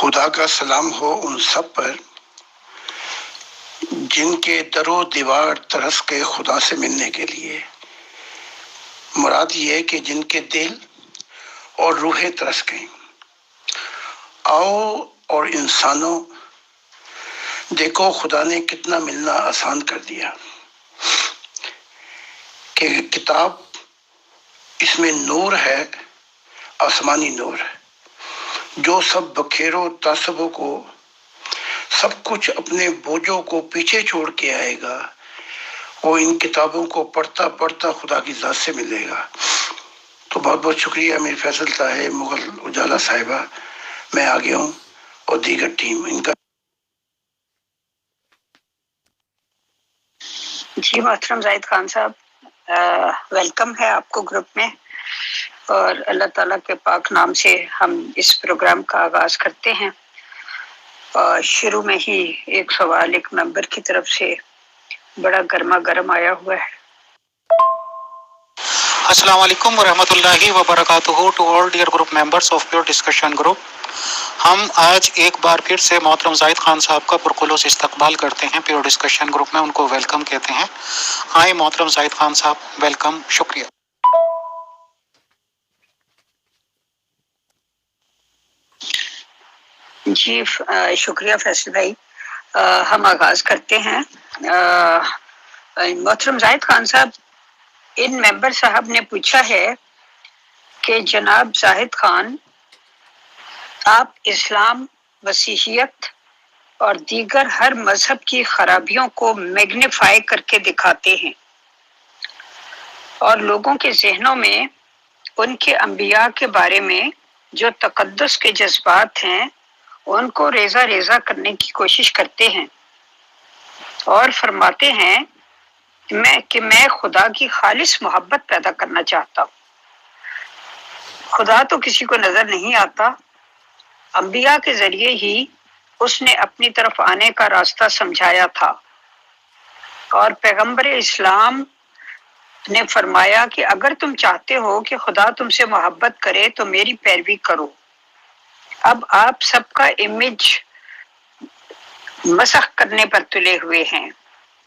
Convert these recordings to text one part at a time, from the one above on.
خدا کا سلام ہو ان سب پر جن کے در و دیوار ترس کے خدا سے ملنے کے لیے۔ مراد یہ ہے کہ جن کے دل اور روحیں ترس گئیں۔ آؤ اور انسانوں، دیکھو خدا نے کتنا ملنا آسان کر دیا کہ کتاب اس میں نور ہے، آسمانی نور ہے، جو سب بکھیرو تعصبوں کو، سب کچھ اپنے بوجھوں کو پیچھے چھوڑ کے آئے گا، وہ ان کتابوں کو پڑھتا پڑھتا خدا کی ذات سے ملے گا۔ تو بہت بہت شکریہ امیر فیصل صاحب، مغل اجالا صاحبہ، میں آگے ہوں اور دیگر ٹیم ان کا۔ جی محترم زاہد خان صاحب، ویلکم ہے آپ کو گروپ میں، اور اللہ تعالیٰ کے پاک نام سے ہم اس پروگرام کا آغاز کرتے ہیں۔ اور شروع میں ہی ایک سوال ایک ممبر کی طرف سے بڑا گرما گرم آیا ہوا ہے۔ السلام علیکم ورحمۃ اللہ وبرکاتہ to all dear group members of pure discussion group. ہم آج ایک بار پھر سے محترم زاہد خان صاحب کا پرخلوص استقبال کرتے ہیں پیور ڈسکشن گروپ میں، ان کو ویلکم کہتے ہیں۔ آئے محترم زاہد خان صاحب، ویلکم، شکریہ۔ جی شکریہ فیصل بھائی، ہم آغاز کرتے ہیں۔ محترم زاہد خان صاحب، ان ممبر صاحب نے پوچھا ہے کہ جناب زاہد خان، آپ اسلام، مسیحیت اور دیگر ہر مذہب کی خرابیوں کو میگنیفائی کر کے دکھاتے ہیں اور لوگوں کے ذہنوں میں ان کے انبیاء کے بارے میں جو تقدس کے جذبات ہیں ان کو ریزہ ریزہ کرنے کی کوشش کرتے ہیں، اور فرماتے ہیں کہ میں خدا کی خالص محبت پیدا کرنا چاہتا ہوں۔ خدا تو کسی کو نظر نہیں آتا، انبیاء کے ذریعے ہی اس نے اپنی طرف آنے کا راستہ سمجھایا تھا، اور پیغمبر اسلام نے فرمایا کہ اگر تم چاہتے ہو کہ خدا تم سے محبت کرے تو میری پیروی کرو۔ اب آپ سب کا امیج مسخ کرنے پر تلے ہوئے ہیں،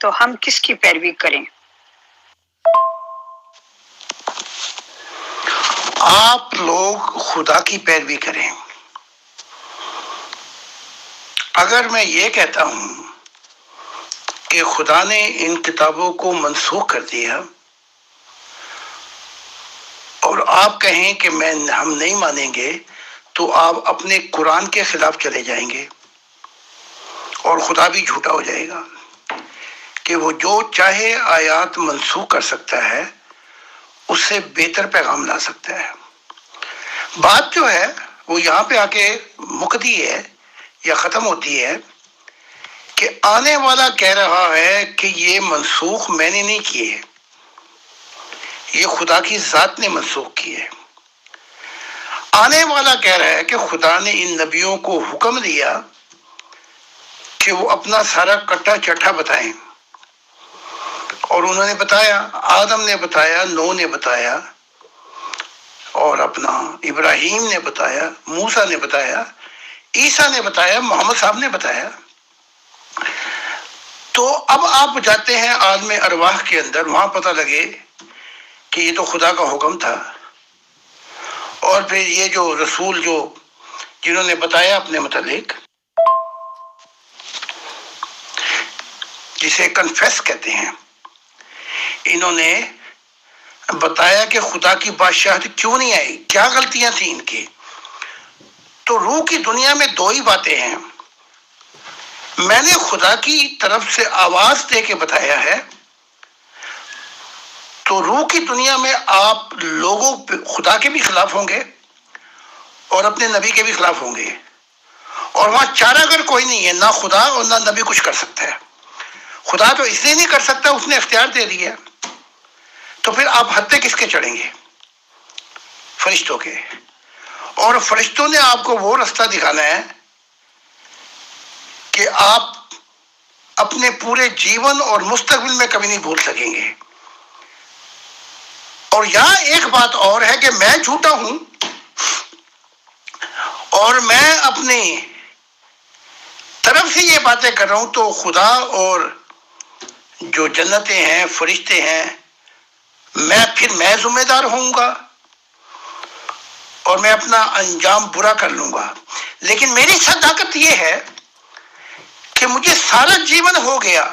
تو ہم کس کی پیروی کریں؟ آپ لوگ خدا کی پیروی کریں۔ اگر میں یہ کہتا ہوں کہ خدا نے ان کتابوں کو منسوخ کر دیا اور آپ کہیں کہ ہم نہیں مانیں گے، تو آپ اپنے قرآن کے خلاف چلے جائیں گے اور خدا بھی جھوٹا ہو جائے گا کہ وہ جو چاہے آیات منسوخ کر سکتا ہے، اس سے بہتر پیغام لا سکتا ہے۔ بات جو ہے وہ یہاں پہ آ کے مکتی ہے یا ختم ہوتی ہے کہ آنے والا کہہ رہا ہے کہ یہ منسوخ میں نے نہیں کیے، یہ خدا کی ذات نے منسوخ کیے۔ آنے والا کہہ رہا ہے کہ خدا نے ان نبیوں کو حکم دیا کہ وہ اپنا سارا کٹا چٹھا بتائیں، اور انہوں نے بتایا، آدم نے بتایا، نوح نے بتایا، اور اپنا ابراہیم نے بتایا، موسیٰ نے بتایا، عیسیٰ نے بتایا، محمد صاحب نے بتایا۔ تو اب آپ جاتے ہیں عالم ارواح کے اندر، وہاں پتہ لگے کہ یہ تو خدا کا حکم تھا، اور پھر یہ جو رسول جنہوں نے بتایا اپنے متعلق، جسے کنفیس کہتے ہیں، انہوں نے بتایا کہ خدا کی بادشاہت کیوں نہیں آئی، کیا غلطیاں تھیں ان کی۔ تو روح کی دنیا میں دو ہی باتیں ہیں، میں نے خدا کی طرف سے آواز دے کے بتایا ہے، تو روح کی دنیا میں آپ لوگوں خدا کے بھی خلاف ہوں گے اور اپنے نبی کے بھی خلاف ہوں گے، اور وہاں چارہ گر کوئی نہیں ہے، نہ خدا اور نہ نبی کچھ کر سکتا ہے۔ خدا تو اس لیے نہیں کر سکتا، اس نے اختیار دے دیا، تو پھر آپ ہتھے کس کے چڑھیں گے؟ فرشتوں کے۔ اور فرشتوں نے آپ کو وہ رستہ دکھانا ہے کہ آپ اپنے پورے جیون اور مستقبل میں کبھی نہیں بھول سکیں گے۔ اور یہاں ایک بات اور ہے کہ میں جھوٹا ہوں اور میں اپنی طرف سے یہ باتیں کر رہا ہوں تو خدا اور جو جنتیں ہیں، فرشتے ہیں، میں ذمہ دار ہوں گا اور میں اپنا انجام برا کر لوں گا. لیکن میری صداقت یہ ہے کہ مجھے سارا جیون ہو گیا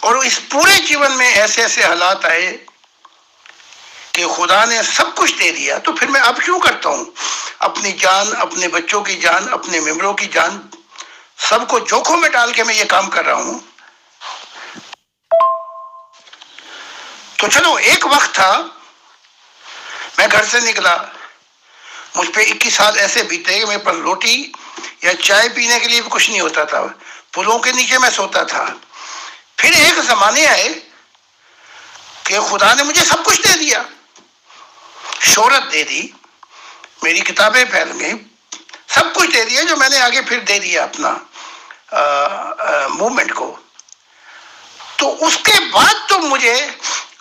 اور اس پورے جیون میں ایسے ایسے حالات آئے کہ خدا نے سب کچھ دے دیا، تو پھر میں اب کیوں کرتا ہوں؟ اپنی جان، اپنے بچوں کی جان، اپنے ممبروں کی جان، سب کو جوکھوں میں ڈال کے میں یہ کام کر رہا ہوں. تو چلو، ایک وقت تھا میں گھر سے نکلا، مجھ پہ 21 سال ایسے بیتے کہ میرے پاس روٹی یا چائے پینے کے لیے بھی کچھ نہیں ہوتا تھا، پلوں کے نیچے میں سوتا تھا. پھر ایک زمانے آئے کہ خدا نے مجھے سب کچھ دے دیا، شہرت دے دی، میری کتابیں پھیل گئیں، سب کچھ دے دیا جو میں نے آگے پھر دے دیا اپنا موومنٹ کو. تو اس کے بعد تو مجھے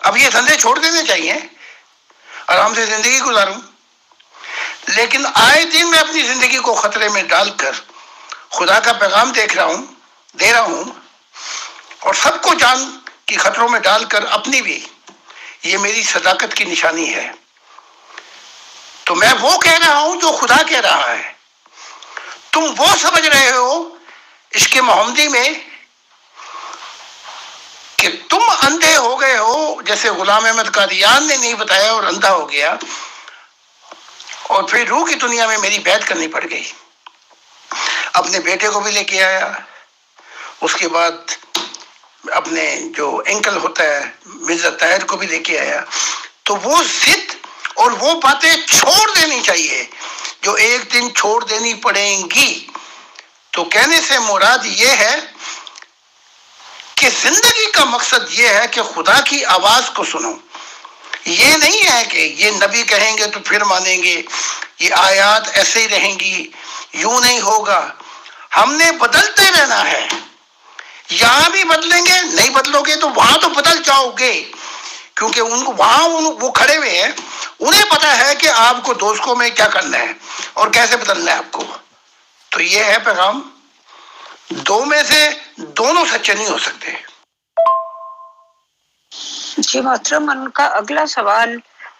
اب یہ دھندے چھوڑ دینے چاہیے، آرام سے زندگی گزاروں. لیکن آئے دن میں اپنی زندگی کو خطرے میں ڈال کر خدا کا پیغام دے رہا ہوں اور سب کو جان کی خطروں میں ڈال کر اپنی بھی. یہ میری صداقت کی نشانی ہے. تو میں وہ کہہ رہا ہوں جو خدا کہہ رہا ہے. تم وہ سمجھ رہے ہو عشق محمدی میں کہ تم اندھے ہو گئے ہو، جیسے غلام احمد قادیان نے نہیں بتایا اور اندھا ہو گیا، اور پھر روح کی دنیا میں میری بیعت کرنی پڑ گئی. اپنے بیٹے کو بھی لے کے آیا، اس کے بعد اپنے جو انکل ہوتا ہے مرزا طاہر کو بھی لے کے آیا. تو وہ ضد اور وہ باتیں چھوڑ دینی چاہیے جو ایک دن چھوڑ دینی پڑیں گی. تو کہنے سے مراد یہ ہے کہ زندگی کا مقصد یہ ہے کہ خدا کی آواز کو سنو. یہ نہیں ہے کہ یہ نبی کہیں گے تو پھر مانیں گے، یہ آیات ایسے ہی رہیں گی، یوں نہیں ہوگا. ہم نے بدلتے رہنا ہے. یہاں بھی بدلیں گے، نہیں بدلو گے تو وہاں تو بدل جاؤ گے، کیونکہ وہاں وہ کھڑے ہوئے ہیں، انہیں پتا ہے کہ آپ کو دوستوں میں کیا کرنا ہے اور کیسے بدلنا ہے آپ کو. تو یہ ہے پیغام. دو میں سے دونوں سچے نہیں ہو سکتے. جی محترم، ان کا اگلا سوال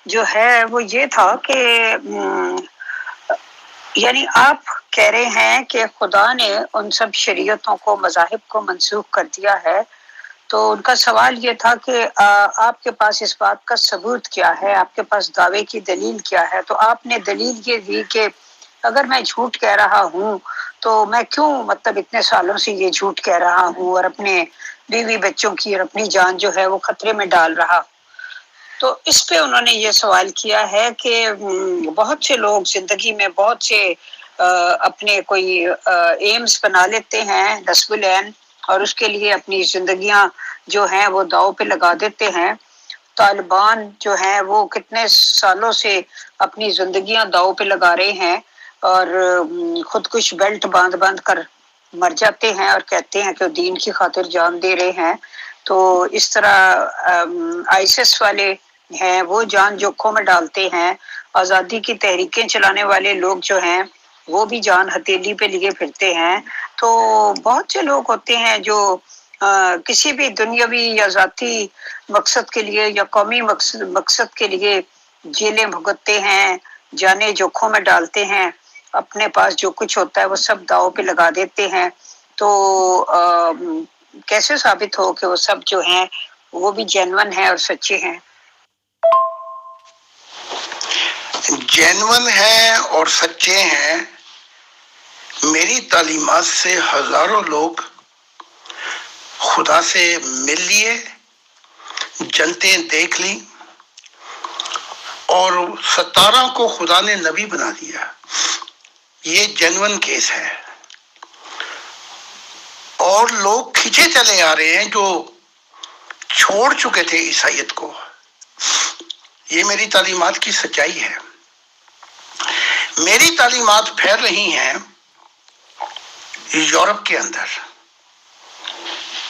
جو ہے وہ یہ تھا کہ یعنی آپ کہہ رہے ہیں کہ خدا نے ان سب شریعتوں کو، مذاہب کو منسوخ کر دیا ہے. تو ان کا سوال یہ تھا کہ آپ کے پاس اس بات کا ثبوت کیا ہے، آپ کے پاس دعوے کی دلیل کیا ہے؟ تو آپ نے دلیل یہ دی کہ اگر میں جھوٹ کہہ رہا ہوں تو میں کیوں اتنے سالوں سے یہ جھوٹ کہہ رہا ہوں اور اپنے بیوی بچوں کی اور اپنی جان جو ہے وہ خطرے میں ڈال رہا. تو اس پہ انہوں نے یہ سوال کیا ہے کہ بہت سے لوگ زندگی میں بہت سے اپنے کوئی ایمز بنا لیتے ہیں، نصب العین، اور اس کے لیے اپنی زندگیاں جو ہیں وہ داؤ پہ لگا دیتے ہیں. طالبان جو ہیں وہ کتنے سالوں سے اپنی زندگیاں داؤ پہ لگا رہے ہیں اور خودکش بیلٹ باندھ کر مر جاتے ہیں اور کہتے ہیں کہ دین کی خاطر جان دے رہے ہیں. تو اس طرح آئیسس والے ہیں وہ جان جوکھوں میں ڈالتے ہیں. آزادی کی تحریکیں چلانے والے لوگ جو ہیں وہ بھی جان ہتھیلی پہ لیے پھرتے ہیں. تو بہت سے لوگ ہوتے ہیں جو کسی بھی دنیاوی یا ذاتی مقصد کے لیے یا قومی مقصد کے لیے جیلیں بھگتتے ہیں، جانیں جوکھوں میں ڈالتے ہیں، اپنے پاس جو کچھ ہوتا ہے وہ سب داؤ پہ لگا دیتے ہیں. تو کیسے ثابت ہو کہ وہ سب جو ہیں وہ بھی جینون ہیں اور سچے ہیں؟ جینون ہیں اور سچے ہیں. میری تعلیمات سے ہزاروں لوگ خدا سے مل لیے، جنتیں دیکھ لی، اور 17 کو خدا نے نبی بنا دیا. یہ جینون کیس ہے. اور لوگ کھینچے چلے آ رہے ہیں جو چھوڑ چکے تھے عیسائیت کو. یہ میری تعلیمات کی سچائی ہے. میری تعلیمات پھیل رہی ہیں یورپ کے اندر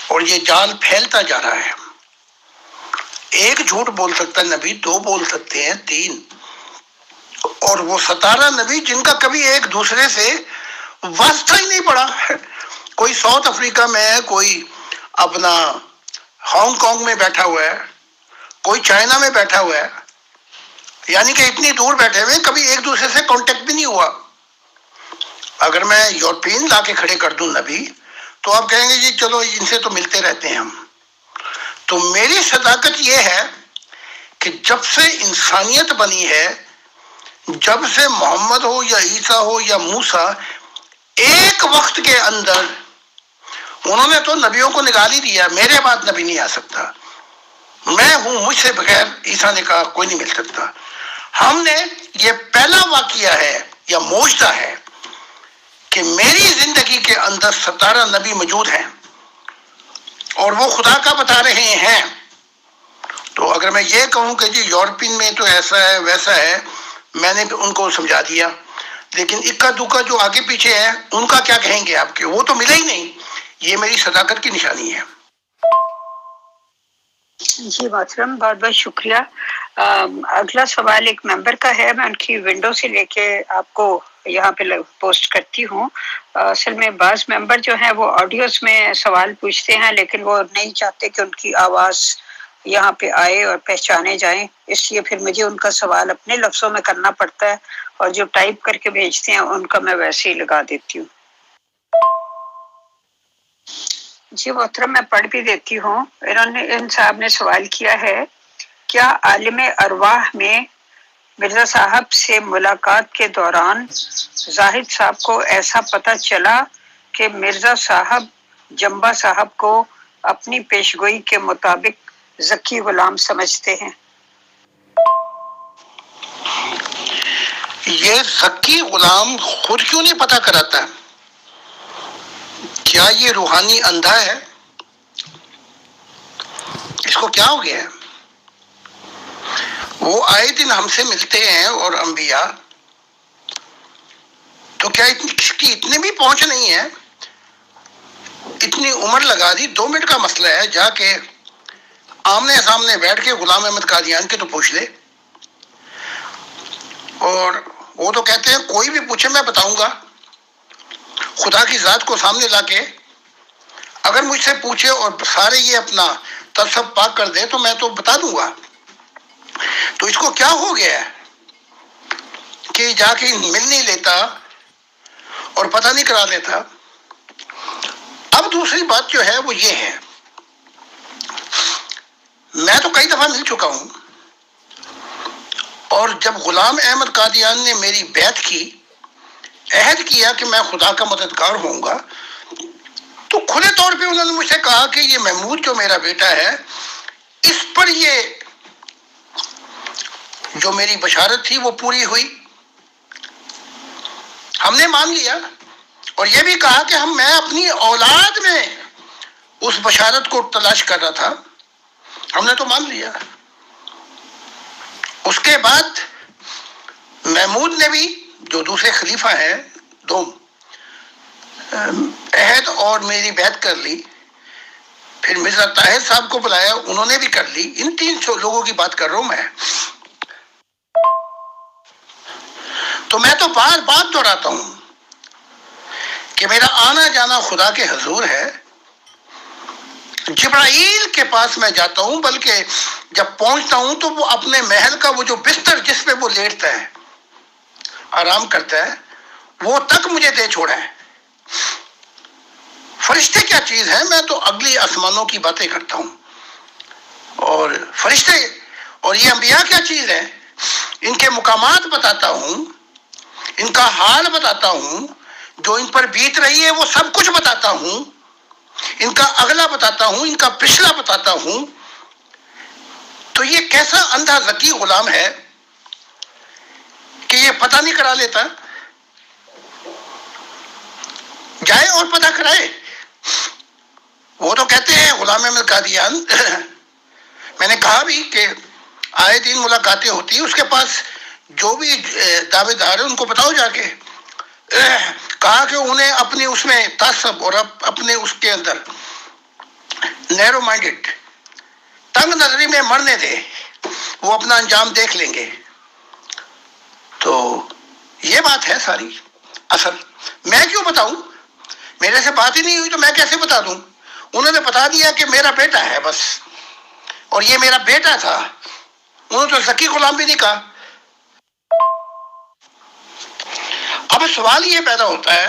اور یہ جال پھیلتا جا رہا ہے. ایک جھوٹ بول سکتا نبی، 2 بول سکتے ہیں، 3، اور وہ 17 نبی جن کا کبھی ایک دوسرے سے واسطہ ہی نہیں پڑا. کوئی ساؤتھ افریقہ میں ہے، کوئی اپنا ہانگ کانگ میں بیٹھا ہوا ہے، کوئی چائنا میں بیٹھا ہوا ہے، یعنی کہ اتنی دور بیٹھے ہوئے کبھی ایک دوسرے سے کانٹیکٹ بھی نہیں ہوا۔ اگر میں یورپین لا کے کھڑے کر دوں نبی تو آپ کہیں گے جی چلو ان سے تو ملتے رہتے ہیں ہم۔ تو میری صداقت یہ ہے کہ جب سے انسانیت بنی ہے، جب سے محمد ہو یا عیسیٰ ہو یا موسیٰ، ایک وقت کے اندر انہوں نے تو نبیوں کو نکال ہی دیا، میرے بعد نبی نہیں آ سکتا، میں ہوں، مجھ سے بغیر عیسیٰ نے کہا کوئی نہیں مل سکتا۔ ہم نے یہ پہلا واقعہ ہے یا معجزہ ہے کہ میری زندگی کے اندر 17 نبی موجود ہیں اور وہ خدا کا بتا رہے ہیں۔ تو اگر میں یہ کہوں کہ جی یورپین میں تو ایسا ہے ویسا ہے، میں نے ان کو سمجھا دیا، لیکن اکا دکا جو آگے پیچھے ہے ان کا کیا کہیں گے آپ کے، وہ تو ملے ہی نہیں۔ یہ میری صداقت کی نشانی ہے۔ جی محترم، بہت بہت شکریہ۔ اگلا سوال ایک ممبر کا ہے، میں ان کی ونڈو سے لے کے آپ کو یہاں پہ پوسٹ کرتی ہوں۔ اصل میں بعض ممبر جو ہیں وہ آڈیوز میں سوال پوچھتے ہیں لیکن وہ نہیں چاہتے کہ ان کی آواز یہاں پہ آئے اور پہچانے جائیں، اس لیے پھر مجھے ان کا سوال اپنے لفظوں میں کرنا پڑتا ہے، اور جو ٹائپ کر کے بھیجتے ہیں ان کا میں ویسے ہی لگا دیتی ہوں۔ جی محترم، میں پڑھ بھی دیتی ہوں۔ ان صاحب نے سوال کیا ہے، کیا عالم ارواح میں مرزا صاحب سے ملاقات کے دوران زاہد صاحب کو ایسا پتہ چلا کہ مرزا صاحب جمبا صاحب کو اپنی پیشگوئی کے مطابق ذکی غلام سمجھتے ہیں؟ یہ ذکی غلام خود کیوں نہیں پتہ کراتا؟ کیا یہ روحانی اندھا ہے؟ اس کو کیا ہو گیا ہے؟ وہ آئے دن ہم سے ملتے ہیں اور انبیاء، تو کیا اس کی اتنی بھی پہنچ نہیں ہے؟ اتنی عمر لگا دی، 2 منٹ کا مسئلہ ہے، جا کے آمنے سامنے بیٹھ کے غلام احمد قادیان کے تو پوچھ لے۔ اور وہ تو کہتے ہیں کوئی بھی پوچھے میں بتاؤں گا، خدا کی ذات کو سامنے لا کے اگر مجھ سے پوچھے اور سارے یہ اپنا تصب پاک کر دے تو میں تو بتا دوں گا۔ تو اس کو کیا ہو گیا ہے کہ جا کے مل نہیں لیتا اور پتہ نہیں کرا لیتا؟ اب دوسری بات جو ہے وہ یہ ہے، میں تو کئی دفعہ مل چکا ہوں، اور جب غلام احمد قادیان نے میری بیعت کی، عہد کیا کہ میں خدا کا مددگار ہوں گا، تو کھلے طور پہ انہوں نے مجھ سے کہا کہ یہ محمود جو میرا بیٹا ہے، اس پر یہ جو میری بشارت تھی وہ پوری ہوئی۔ ہم نے مان لیا، اور یہ بھی کہا کہ میں اپنی اولاد میں اس بشارت کو تلاش کر رہا تھا، ہم نے تو مان لیا۔ اس کے بعد محمود نے بھی، جو دوسرے خلیفہ ہیں، 2 عہد اور میری بیعت کر لی۔ پھر مرزا طاہر صاحب کو بلایا، انہوں نے بھی کر لی۔ ان 3 لوگوں کی بات کر رہا ہوں میں۔ تو میں تو بار بار دہراتا ہوں کہ میرا آنا جانا خدا کے حضور ہے۔ جبرائیل کے پاس میں جاتا ہوں، بلکہ جب پہنچتا ہوں تو وہ اپنے محل کا وہ جو بستر جس پہ وہ لیٹتا ہے، آرام کرتا ہے، وہ تک مجھے دے چھوڑا ہے۔ فرشتے کیا چیز ہے؟ میں تو اگلی آسمانوں کی باتیں کرتا ہوں، اور فرشتے اور یہ انبیاء کیا چیز ہے؟ ان کے مقامات بتاتا ہوں، ان کا حال بتاتا ہوں، جو ان پر بیت رہی ہے وہ سب کچھ بتاتا ہوں، ان کا اگلا بتاتا ہوں، ان کا پچھلا بتاتا ہوں۔ تو یہ کیسا اندھا ذکی غلام ہے کہ یہ پتہ نہیں کرا لیتا؟ جائے اور پتہ کرائے۔ وہ تو کہتے ہیں غلام احمد قادیان، میں نے کہا بھی کہ آئے دن ملاقاتیں ہوتی ہیں، اس کے پاس جو بھی دعوے دار ہیں ان کو بتاؤ جا کے۔ کہا کہ انہیں اپنی اس میں تعصب اور اپنے اس کے اندر نیرو مائنڈڈ، تنگ نظری میں مرنے دے، وہ اپنا انجام دیکھ لیں گے۔ تو یہ بات ہے ساری۔ اصل میں کیوں بتاؤں میرے سے بات ہی نہیں ہوئی تو میں کیسے بتا دوں؟ انہوں نے بتا دیا کہ میرا بیٹا ہے بس، اور یہ میرا بیٹا تھا، انہوں نے تو ذکی غلام بھی نہیں کہا۔ اب سوال یہ پیدا ہوتا ہے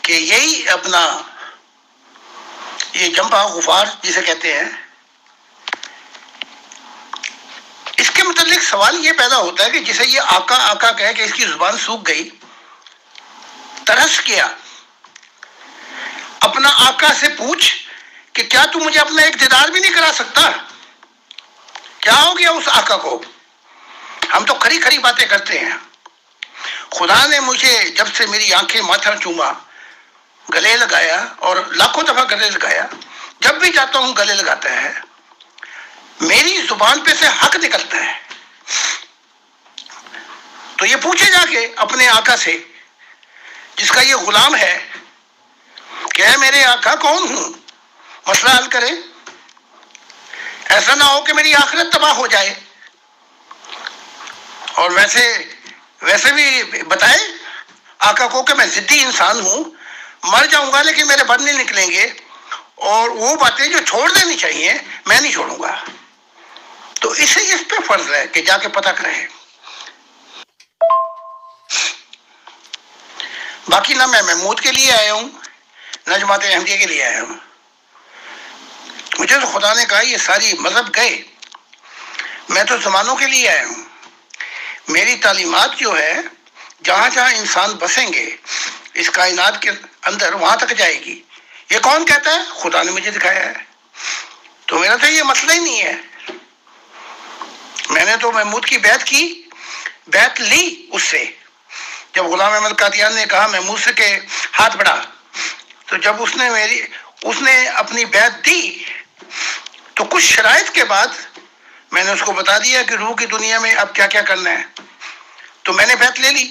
کہ یہی اپنا یہ جمبا غفار جسے کہتے ہیں، اس کے متعلق سوال یہ پیدا ہوتا ہے کہ جسے یہ آقا آقا کہے کہ اس کی زبان سوکھ گئی، ترس کیا، اپنا آقا سے پوچھ کہ کیا تو مجھے اپنا ایک دیدار بھی نہیں کرا سکتا؟ کیا ہو گیا اس آقا کو؟ ہم تو کھری کھری باتیں کرتے ہیں۔ خدا نے مجھے جب سے میری آنکھیں ماتھا چوما، گلے لگایا، اور لاکھوں دفعہ گلے لگایا، جب بھی جاتا ہوں گلے لگاتا ہے، میری زبان پہ سے حق نکلتا ہے۔ تو یہ پوچھے جا کے اپنے آقا سے جس کا یہ غلام ہے کہ اے میرے آقا کون ہوں، مسئلہ حل کرے، ایسا نہ ہو کہ میری آخرت تباہ ہو جائے۔ اور ویسے بھی بتائے آقا کو کہ میں ضدی انسان ہوں، مر جاؤں گا لیکن میرے بد نہیں نکلیں گے، اور وہ باتیں جو چھوڑ دینی چاہیے میں نہیں چھوڑوں گا۔ تو اس پہ فرض ہے کہ جا کے پتہ کریں۔ باقی نہ میں محمود کے لیے آیا ہوں، نہ جماعت احمدیہ کے لیے آیا ہوں۔ مجھے تو خدا نے کہا یہ ساری مذہب گئے، میں تو زمانوں کے لیے آیا ہوں۔ میری تعلیمات جو ہے جہاں جہاں انسان بسیں گے اس کائنات کے اندر، وہاں تک جائے گی۔ یہ کون کہتا ہے؟ خدا نے مجھے دکھایا ہے۔ تو میرا تو یہ مسئلہ ہی نہیں ہے۔ میں نے تو محمود کی بیعت لی اس سے، جب غلام احمد قادیان نے کہا محمود سے کہ ہاتھ بڑھا، تو جب اس نے اپنی بیعت دی تو کچھ شرائط کے بعد میں نے اس کو بتا دیا کہ روح کی دنیا میں اب کیا کیا کرنا ہے، تو میں نے بیعت لے لی۔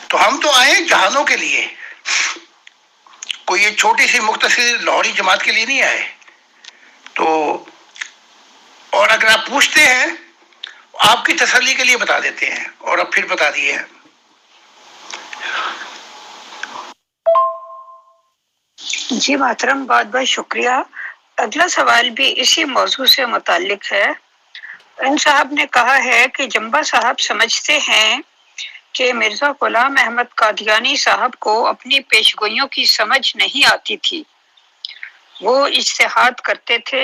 تو ہم تو آئے جہانوں کے لیے، کوئی یہ چھوٹی سی مختصر لاہوری جماعت کے لیے نہیں آئے۔ تو اور اگر آپ پوچھتے ہیں آپ کی تسلی کے لیے بتا دیتے ہیں، اور اب پھر بتا دیے ہیں۔ جی محترم، بہت بہت شکریہ۔ اگلا سوال بھی اسی موضوع سے متعلق ہے۔ ان صاحب نے کہا ہے کہ جمبا صاحب سمجھتے ہیں کہ مرزا غلام احمد قادیانی صاحب کو اپنی پیشگوئیوں کی سمجھ نہیں آتی تھی، وہ اجتہاد کرتے تھے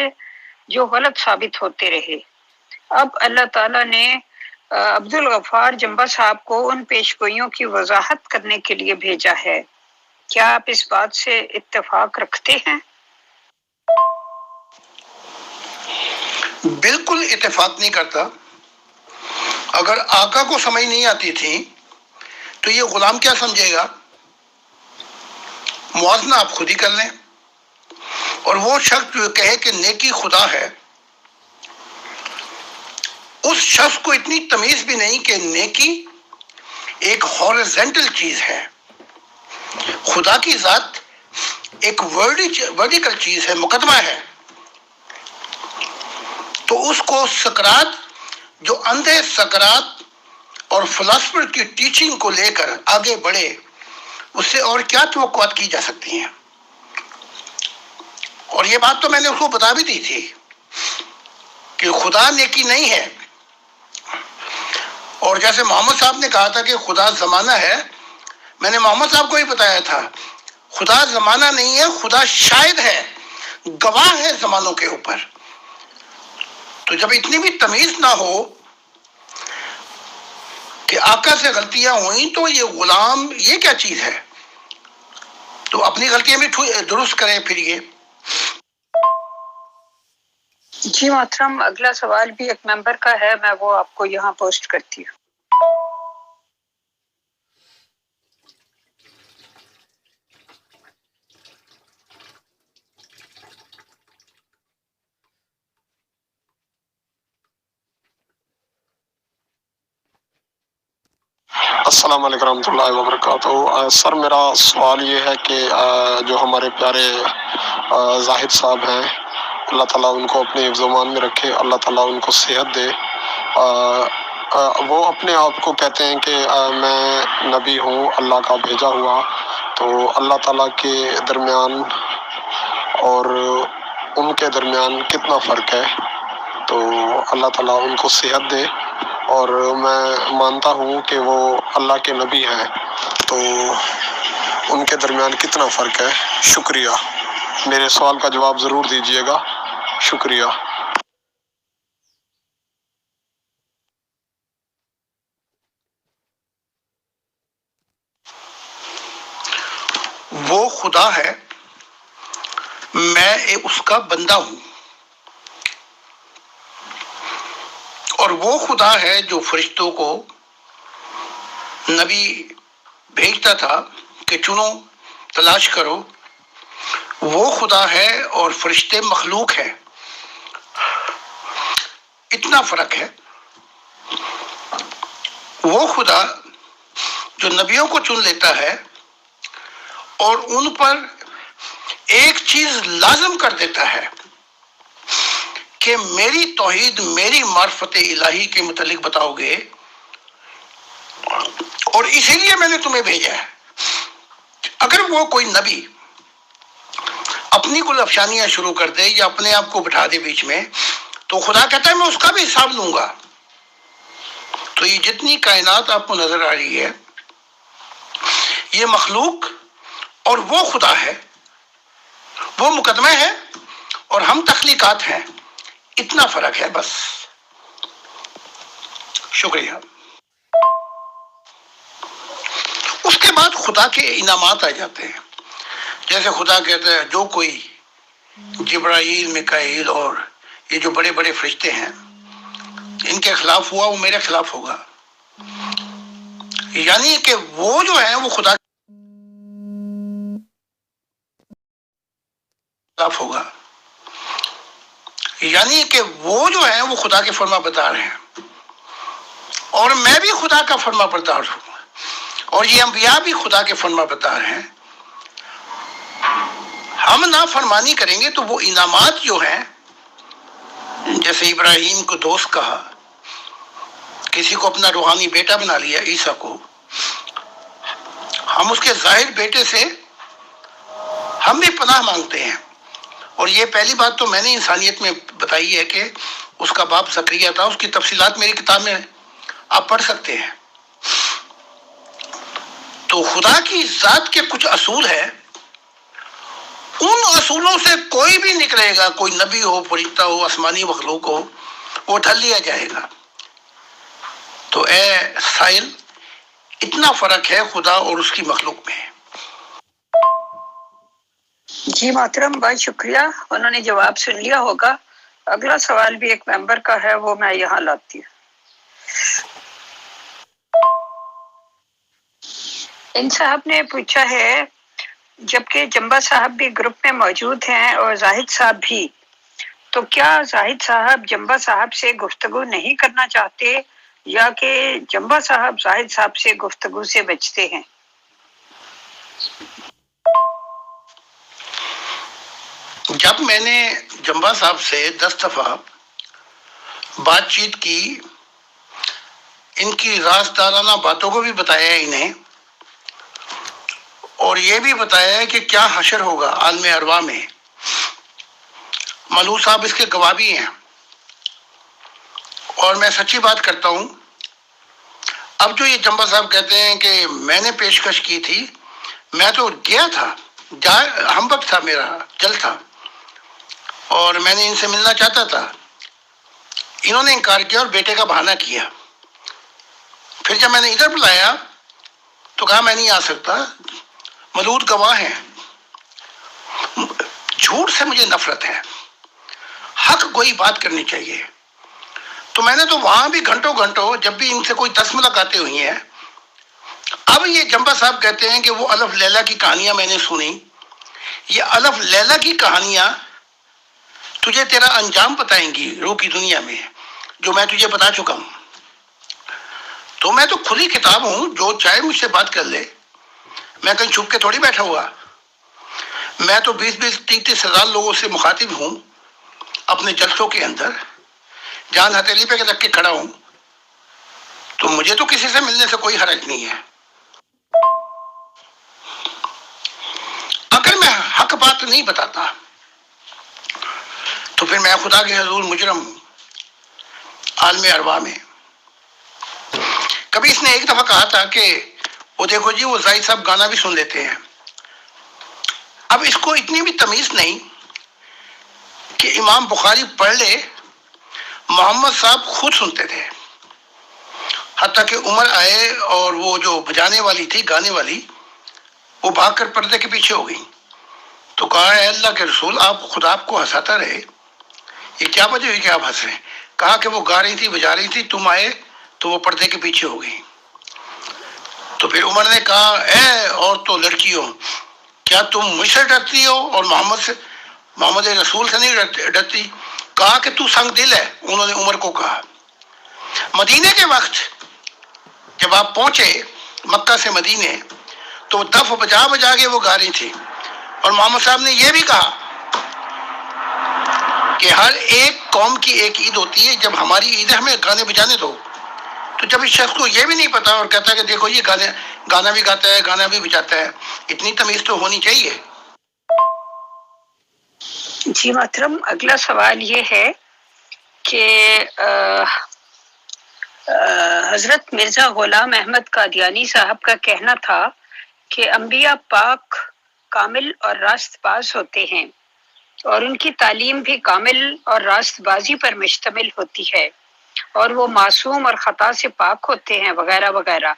جو غلط ثابت ہوتے رہے۔ اب اللہ تعالیٰ نے عبدالغفار جمبا صاحب کو ان پیشگوئیوں کی وضاحت کرنے کے لیے بھیجا ہے۔ کیا آپ اس بات سے اتفاق رکھتے ہیں؟ بالکل اتفاق نہیں کرتا۔ اگر آقا کو سمجھ نہیں آتی تھی تو یہ غلام کیا سمجھے گا؟ موازنہ آپ خود ہی کر لیں۔ اور وہ شخص جو کہے کہ نیکی خدا ہے، اس شخص کو اتنی تمیز بھی نہیں کہ نیکی ایک ہارزنٹل چیز ہے، خدا کی ذات ایک ورٹیکل چیز ہے، مقدمہ ہے۔ تو اس کو سقراط جو اندھے سقراط اور فلاسفر کی ٹیچنگ کو لے کر آگے بڑھے، اس سے اور کیا توقعات کی جا سکتی ہیں؟ اور یہ بات تو میں نے اس کو بتا بھی دی تھی کہ خدا نیکی نہیں ہے۔ اور جیسے محمد صاحب نے کہا تھا کہ خدا زمانہ ہے، میں نے محمد صاحب کو ہی بتایا تھا خدا زمانہ نہیں ہے، خدا شاہد ہے، گواہ ہے زمانوں کے اوپر۔ تو جب اتنی بھی تمیز نہ ہو کہ آقا سے غلطیاں ہوئیں تو یہ غلام یہ کیا چیز ہے؟ تو اپنی غلطیاں بھی درست کریں پھر یہ۔ جی محترم، اگلا سوال بھی ایک ممبر کا ہے، میں وہ آپ کو یہاں پوسٹ کرتی ہوں۔ السلام علیکم ورحمۃ اللہ وبرکاتہ۔ سر میرا سوال یہ ہے کہ جو ہمارے پیارے زاہد صاحب ہیں، اللہ تعالیٰ ان کو اپنے حفظ و امان میں رکھے، اللہ تعالیٰ ان کو صحت دے۔ وہ اپنے آپ کو کہتے ہیں کہ میں نبی ہوں اللہ کا بھیجا ہوا، تو اللہ تعالیٰ کے درمیان اور ان کے درمیان کتنا فرق ہے؟ تو اللہ تعالیٰ ان کو صحت دے، اور میں مانتا ہوں کہ وہ اللہ کے نبی ہیں، تو ان کے درمیان کتنا فرق ہے؟ شکریہ، میرے سوال کا جواب ضرور دیجیے گا، شکریہ۔ وہ خدا ہے، میں اس کا بندہ ہوں، اور وہ خدا ہے جو فرشتوں کو نبی بھیجتا تھا کہ چنو، تلاش کرو، وہ خدا ہے اور فرشتے مخلوق ہیں، اتنا فرق ہے۔ وہ خدا جو نبیوں کو چن لیتا ہے اور ان پر ایک چیز لازم کر دیتا ہے کہ میری توحید، میری معرفت الہی کے متعلق بتاؤ گے، اور اسی لیے میں نے تمہیں بھیجا ہے۔ اگر وہ کوئی نبی اپنی کل افشانیاں شروع کر دے یا اپنے آپ کو بٹھا دے بیچ میں، تو خدا کہتا ہے میں اس کا بھی حساب لوں گا۔ تو یہ جتنی کائنات آپ کو نظر آ رہی ہے، یہ مخلوق اور وہ خدا ہے، وہ مقدمہ ہے اور ہم تخلیقات ہیں، اتنا فرق ہے بس۔ شکریہ۔ اس کے بعد خدا کے انعامات آ جاتے ہیں، جیسے خدا کہتا ہے جو کوئی جبرائیل، میکائیل اور یہ جو بڑے بڑے فرشتے ہیں ان کے خلاف ہوا، وہ میرے خلاف ہوگا۔ یعنی کہ وہ جو ہیں وہ خدا کے خلاف ہوگا، یعنی کہ وہ جو ہیں وہ خدا کے فرما بردار ہیں، اور میں بھی خدا کا فرما بردار ہوں، اور یہ انبیاء بھی خدا کے فرما بردار ہیں۔ ہم نافرمانی کریں گے تو وہ انعامات جو ہیں، جیسے ابراہیم کو دوست کہا، کسی کو اپنا روحانی بیٹا بنا لیا، عیسیٰ کو، ہم اس کے ظاہر بیٹے سے ہم بھی پناہ مانگتے ہیں۔ اور یہ پہلی بات تو میں نے انسانیت میں بتائی ہے کہ اس کا باپ زکریا تھا، اس کی تفصیلات میری کتاب میں آپ پڑھ سکتے ہیں۔ تو خدا کی ذات کے کچھ اصول ہیں، ان اصولوں سے کوئی بھی نکلے گا، کوئی نبی ہو، فرشتہ ہو، آسمانی مخلوق ہو، وہ ڈھل لیا جائے گا۔ تو اے سائل، اتنا فرق ہے خدا اور اس کی مخلوق میں۔ جی محترم، بہت شکریہ، انہوں نے جواب سن لیا ہوگا۔ اگلا سوال بھی ایک ممبر کا ہے، وہ میں یہاں لاتی ہوں۔ ان صاحب نے پوچھا ہے، جبکہ جمبا صاحب بھی گروپ میں موجود ہیں اور زاہد صاحب بھی، تو کیا زاہد صاحب جمبا صاحب سے گفتگو نہیں کرنا چاہتے، یا کہ جمبا صاحب زاہد صاحب سے گفتگو سے بچتے ہیں؟ جب میں نے جمبا صاحب سے 10 دفعہ بات چیت کی، ان کی رازدارانہ باتوں کو بھی بتایا ہے انہیں، اور یہ بھی بتایا ہے کہ کیا حشر ہوگا عالم ارواح میں، ملو صاحب اس کے گواہ بھی ہیں، اور میں سچی بات کرتا ہوں۔ اب جو یہ جمبا صاحب کہتے ہیں کہ میں نے پیشکش کی تھی، میں تو گیا تھا، ہم وقت تھا، میرا جل تھا، اور میں نے ان سے ملنا چاہتا تھا، انہوں نے انکار کیا اور بیٹے کا بہانہ کیا۔ پھر جب میں نے ادھر بلایا تو کہا میں نہیں آ سکتا، ملود گواہ ہیں۔ جھوٹ سے مجھے نفرت ہے، حق گوئی بات کرنی چاہیے۔ تو میں نے تو وہاں بھی گھنٹوں جب بھی ان سے کوئی 10 ملاقاتیں ہوئی ہیں، اب یہ جمبا صاحب کہتے ہیں کہ وہ الف لیلہ کی کہانیاں میں نے سنی۔ یہ الف لیلہ کی کہانیاں تجھے تیرا انجام بتائیں گی روح کی دنیا میں، جو میں تجھے بتا چکا ہوں۔ تو میں تو کھلی کتاب ہوں، جو چاہے مجھ سے بات کر لے، میں کہیں چھپ کے تھوڑی بیٹھا ہوا۔ میں تو 20-30 ہزار لوگوں سے مخاطب ہوں اپنے جلسوں کے اندر، جان ہتھیلی پہ رکھ کے کھڑا ہوں۔ تو مجھے تو کسی سے ملنے سے کوئی حرج نہیں ہے. اگر میں حق بات نہیں بتاتا تو پھر میں خدا کے حضور مجرم ہوں عالم ارواح میں. کبھی اس نے ایک دفعہ کہا تھا کہ وہ دیکھو جی وہ زاہد صاحب گانا بھی سن لیتے ہیں. اب اس کو اتنی بھی تمیز نہیں کہ امام بخاری پڑھ لے، محمد صاحب خود سنتے تھے. حتیٰ کہ عمر آئے اور وہ جو بجانے والی تھی گانے والی وہ بھاگ کر پردے کے پیچھے ہو گئی. تو کہا اے اللہ کے رسول آپ خدا آپ کو ہنساتا رہے، یہ کیا وجہ ہوئی کہ آپ ہنس رہے ہیں؟ کہا کہ وہ گا رہی تھی بجا رہی تھی، تم آئے تو وہ پردے کے پیچھے ہو گئی. تو پھر عمر نے کہا اے عورتوں لڑکیوں، کیا تم مجھ سے ڈرتی ہو اور محمد رسول سے نہیں ڈرتی؟ کہا کہ تو سنگ دل ہے. انہوں نے عمر کو کہا. مدینے کے وقت جب آپ پہنچے مکہ سے مدینے تو دف بجا بجا کے وہ گا رہی تھی، اور محمد صاحب نے یہ بھی کہا کہ ہر ایک قوم کی ایک عید ہوتی ہے، جب ہماری عید ہے ہمیں گانے بجانے دو. تو جب اس شخص کو یہ بھی نہیں پتا اور کہتا ہے کہ دیکھو یہ گانا بھی گاتا ہے گانا بھی بجاتا ہے، اتنی تمیز تو ہونی چاہیے. جی محترم، اگلا سوال یہ ہے کہ حضرت مرزا غلام احمد قادیانی صاحب کا کہنا تھا کہ انبیاء پاک کامل اور راست باز ہوتے ہیں اور ان کی تعلیم بھی کامل اور راست بازی پر مشتمل ہوتی ہے اور وہ معصوم اور خطا سے پاک ہوتے ہیں وغیرہ وغیرہ.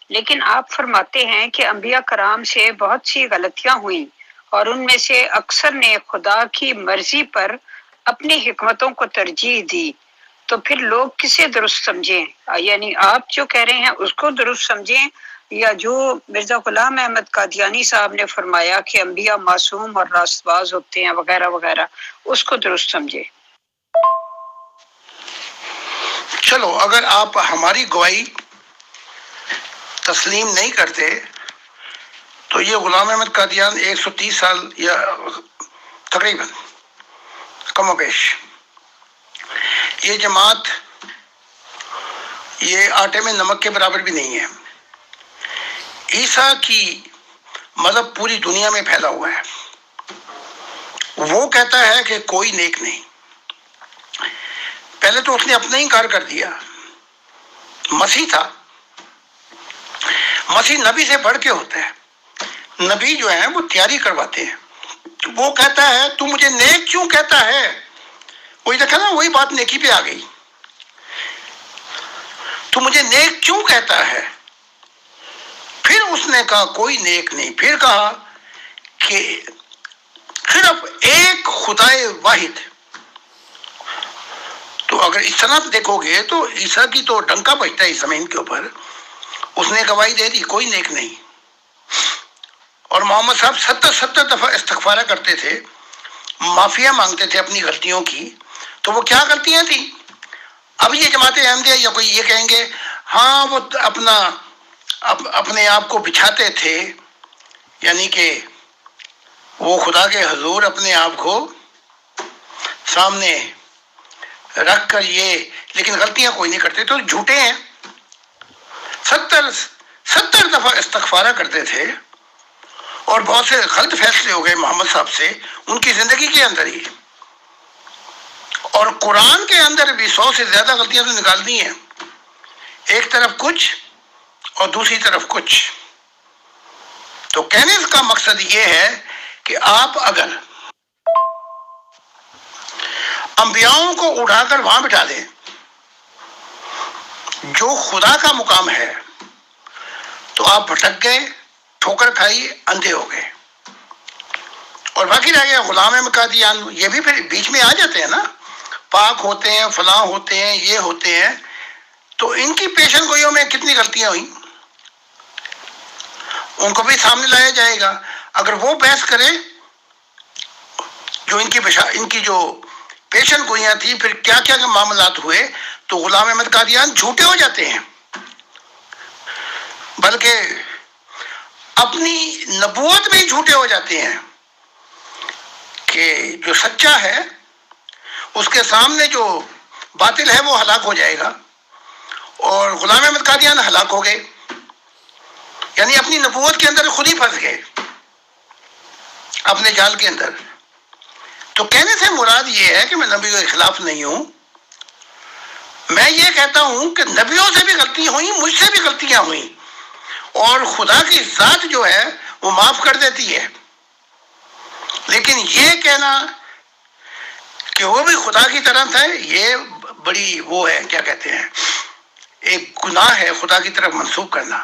لیکن آپ فرماتے ہیں کہ انبیاء کرام سے بہت سی غلطیاں ہوئیں اور ان میں سے اکثر نے خدا کی مرضی پر اپنی حکمتوں کو ترجیح دی. تو پھر لوگ کسے درست سمجھیں؟ یعنی آپ جو کہہ رہے ہیں اس کو درست سمجھیں یا جو مرزا غلام احمد قادیانی صاحب نے فرمایا کہ انبیاء معصوم اور راست باز ہوتے ہیں وغیرہ وغیرہ اس کو درست سمجھیں؟ چلو اگر آپ ہماری گواہی تسلیم نہیں کرتے تو یہ غلام احمد قادیان 130 سال یا تقریباً کم و بیش یہ جماعت یہ آٹے میں نمک کے برابر بھی نہیں ہے. عیسیٰ کی مذہب پوری دنیا میں پھیلا ہوا ہے. وہ کہتا ہے کہ کوئی نیک نہیں. پہلے تو اس نے اپنا ہی انکار کر دیا. مسیح تھا، مسیح نبی سے بڑھ کے ہوتا ہے. نبی جو ہیں وہ تیاری کرواتے ہیں. وہ کہتا ہے تو مجھے نیک کیوں کہتا ہے؟ وہی دیکھا نا، وہی بات نیکی پہ آ گئی. تو مجھے نیک کیوں کہتا ہے؟ پھر اس نے کہا کوئی نیک نہیں. پھر کہا کہ صرف ایک خدائے واحد. تو اگر اس طرح دیکھو گے تو عیسیٰ کی تو ڈنکا بجتا ہے اس زمین کے اوپر. اس نے گواہی دے دی کوئی نیک نہیں. اور محمد صاحب 70 دفعہ استغفارہ کرتے تھے، معافیاں مانگتے تھے اپنی غلطیوں کی. تو وہ کیا غلطیاں تھیں؟ اب یہ جماعت احمدیہ یا کوئی یہ کہیں گے ہاں وہ اپنے آپ کو بچھاتے تھے، یعنی کہ وہ خدا کے حضور اپنے آپ کو سامنے رکھ کر یہ، لیکن غلطیاں کوئی نہیں کرتے تو جھوٹے ہیں. 70 دفعہ استغفارہ کرتے تھے اور بہت سے غلط فیصلے ہو گئے محمد صاحب سے ان کی زندگی کے اندر ہی. اور قرآن کے اندر بھی 100 سے زیادہ غلطیاں تو نکال دی ہیں، ایک طرف کچھ اور دوسری طرف کچھ. تو کہنے کا مقصد یہ ہے کہ آپ اگر انبیاؤں کو اٹھا کر وہاں بٹھا دیں جو خدا کا مقام ہے تو آپ بھٹک گئے، ٹھوکر کھائی، اندھے ہو گئے. اور باقی رہ گیا غلام احمد قادیان. یہ بھی پھر بیچ میں آ جاتے ہیں نا، پاک ہوتے ہیں، فلاں ہوتے ہیں، یہ ہوتے ہیں. تو ان کی پیشن گوئیوں میں کتنی غلطیاں ہوئیں ان کو بھی سامنے لایا جائے گا. اگر وہ بحث کرے جو ان کی جو پیشن گوئیاں تھیں پھر کیا کیا معاملات ہوئے، تو غلام احمد قادیان جھوٹے ہو جاتے ہیں، بلکہ اپنی نبوت میں ہی جھوٹے ہو جاتے ہیں کہ جو سچا ہے اس کے سامنے جو باطل ہے وہ ہلاک ہو جائے گا. اور غلام احمد قادیان ہلاک ہو گئے، یعنی اپنی نبوت کے اندر خود ہی پھنس گئے اپنے جال کے اندر۔ تو کہنے سے مراد یہ ہے کہ میں نبیوں کے خلاف نہیں ہوں، میں یہ کہتا ہوں کہ نبیوں سے بھی غلطی ہوئی، مجھ سے بھی غلطیاں ہوئیں، اور خدا کی ذات جو ہے وہ معاف کر دیتی ہے۔ لیکن یہ کہنا کہ وہ بھی خدا کی طرح تھا، یہ بڑی وہ ہے، کیا کہتے ہیں، ایک گناہ ہے خدا کی طرف منسوب کرنا۔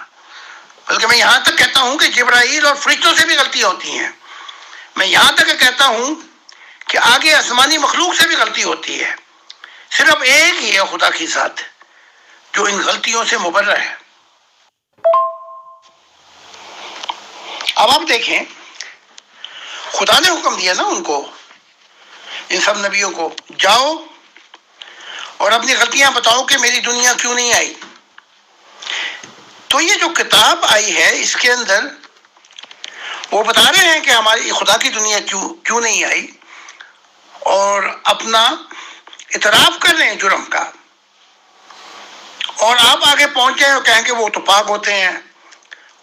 بلکہ میں یہاں تک کہتا ہوں کہ جبرائیل اور فرشتوں سے بھی غلطیاں ہوتی ہیں، میں یہاں تک کہتا ہوں کہ آگے آسمانی مخلوق سے بھی غلطی ہوتی ہے، صرف ایک ہی ہے خدا کی ذات جو ان غلطیوں سے مبرہ ہے۔ اب آپ دیکھیں، خدا نے حکم دیا نا ان کو، ان سب نبیوں کو، جاؤ اور اپنی غلطیاں بتاؤ کہ میری دنیا کیوں نہیں آئی۔ تو یہ جو کتاب آئی ہے اس کے اندر وہ بتا رہے ہیں کہ ہماری خدا کی دنیا کیوں نہیں آئی، اور اپنا اعتراف کر رہے ہیں جرم کا، اور آپ آگے پہنچ جائیں اور کہیں کہ وہ تو پاک ہوتے ہیں۔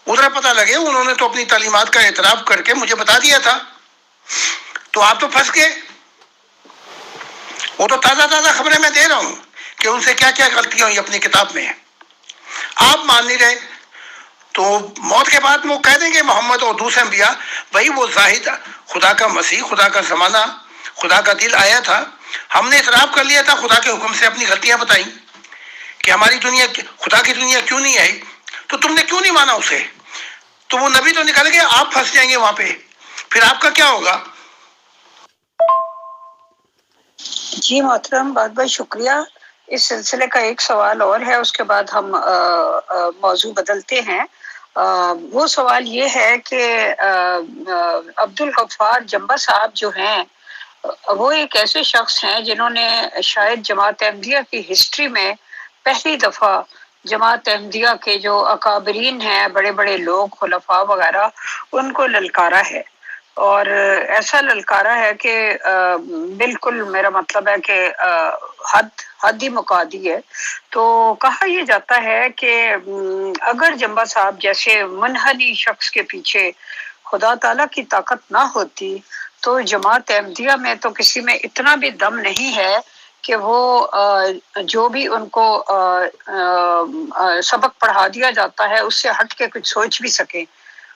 ادھر پتہ لگے انہوں نے تو اپنی تعلیمات کا اعتراف کر کے مجھے بتا دیا تھا، تو آپ تو پھنس گئے۔ وہ تو تازہ خبریں میں دے رہا ہوں کہ ان سے کیا کیا غلطیاں ہوئی اپنی کتاب میں، آپ مان نہیں رہے۔ تو موت کے بعد وہ کہہ دیں گے محمد اور دوسرے انبیاء، بھائی وہ زاہد خدا کا مسیح، خدا کا زمانہ، خدا کا دل آیا تھا، ہم نے اعتراف کر لیا تھا، خدا کے حکم سے اپنی غلطیاں بتائیں کہ ہماری دنیا، خدا کی دنیا کیوں نہیں آئی، تو تم نے کیوں نہیں مانا اسے؟ تو وہ نبی تو نکل گئے، آپ پھنس جائیں گے وہاں پہ، پھر آپ کا کیا ہوگا؟ جی محترم، بہت بہت شکریہ۔ اس سلسلے کا ایک سوال اور ہے، اس کے بعد ہم موضوع بدلتے ہیں۔ وہ سوال یہ ہے کہ عبدالغفار جمبا صاحب جو ہیں وہ ایک ایسے شخص ہیں جنہوں نے شاید جماعت احمدیہ کی ہسٹری میں پہلی دفعہ جماعت احمدیہ کے جو اکابرین ہیں، بڑے بڑے لوگ، خلفاء وغیرہ، ان کو للکارا ہے، اور ایسا للکارا ہے کہ بالکل میرا مطلب ہے کہ حد ہی مکا دی ہے۔ تو کہا یہ جاتا ہے کہ اگر جمبا صاحب جیسے منحنی شخص کے پیچھے خدا تعالیٰ کی طاقت نہ ہوتی تو جماعت احمدیہ میں تو کسی میں اتنا بھی دم نہیں ہے کہ وہ جو بھی ان کو سبق پڑھا دیا جاتا ہے اس سے ہٹ کے کچھ سوچ بھی سکیں،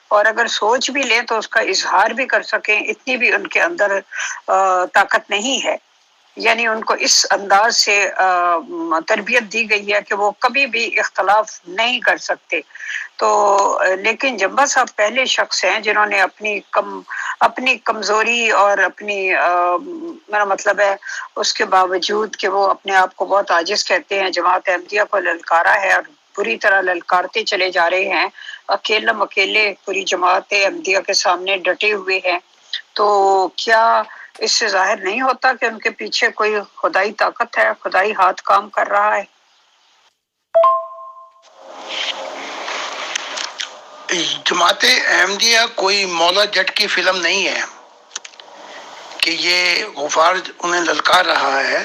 اور اگر سوچ بھی لیں تو اس کا اظہار بھی کر سکیں، اتنی بھی ان کے اندر طاقت نہیں ہے۔ یعنی ان کو اس انداز سے تربیت دی گئی ہے کہ وہ کبھی بھی اختلاف نہیں کر سکتے۔ تو لیکن جمبا صاحب پہلے شخص ہیں جنہوں نے اپنی کمزوری اور اپنی میرا مطلب ہے اس کے باوجود کہ وہ اپنے آپ کو بہت عاجز کہتے ہیں، جماعت احمدیہ کو للکارا ہے اور بری طرح للکارتے چلے جا رہے ہیں، اکیلے پوری جماعت احمدیہ کے سامنے ڈٹے ہوئے ہیں۔ تو کیا اس سے ظاہر نہیں ہوتا کہ ان کے پیچھے کوئی خدائی طاقت ہے، خدائی ہاتھ کام کر رہا ہے؟ جماعت احمدیہ کوئی مولا جٹ کی فلم نہیں ہے کہ یہ غفار انہیں للکار رہا ہے۔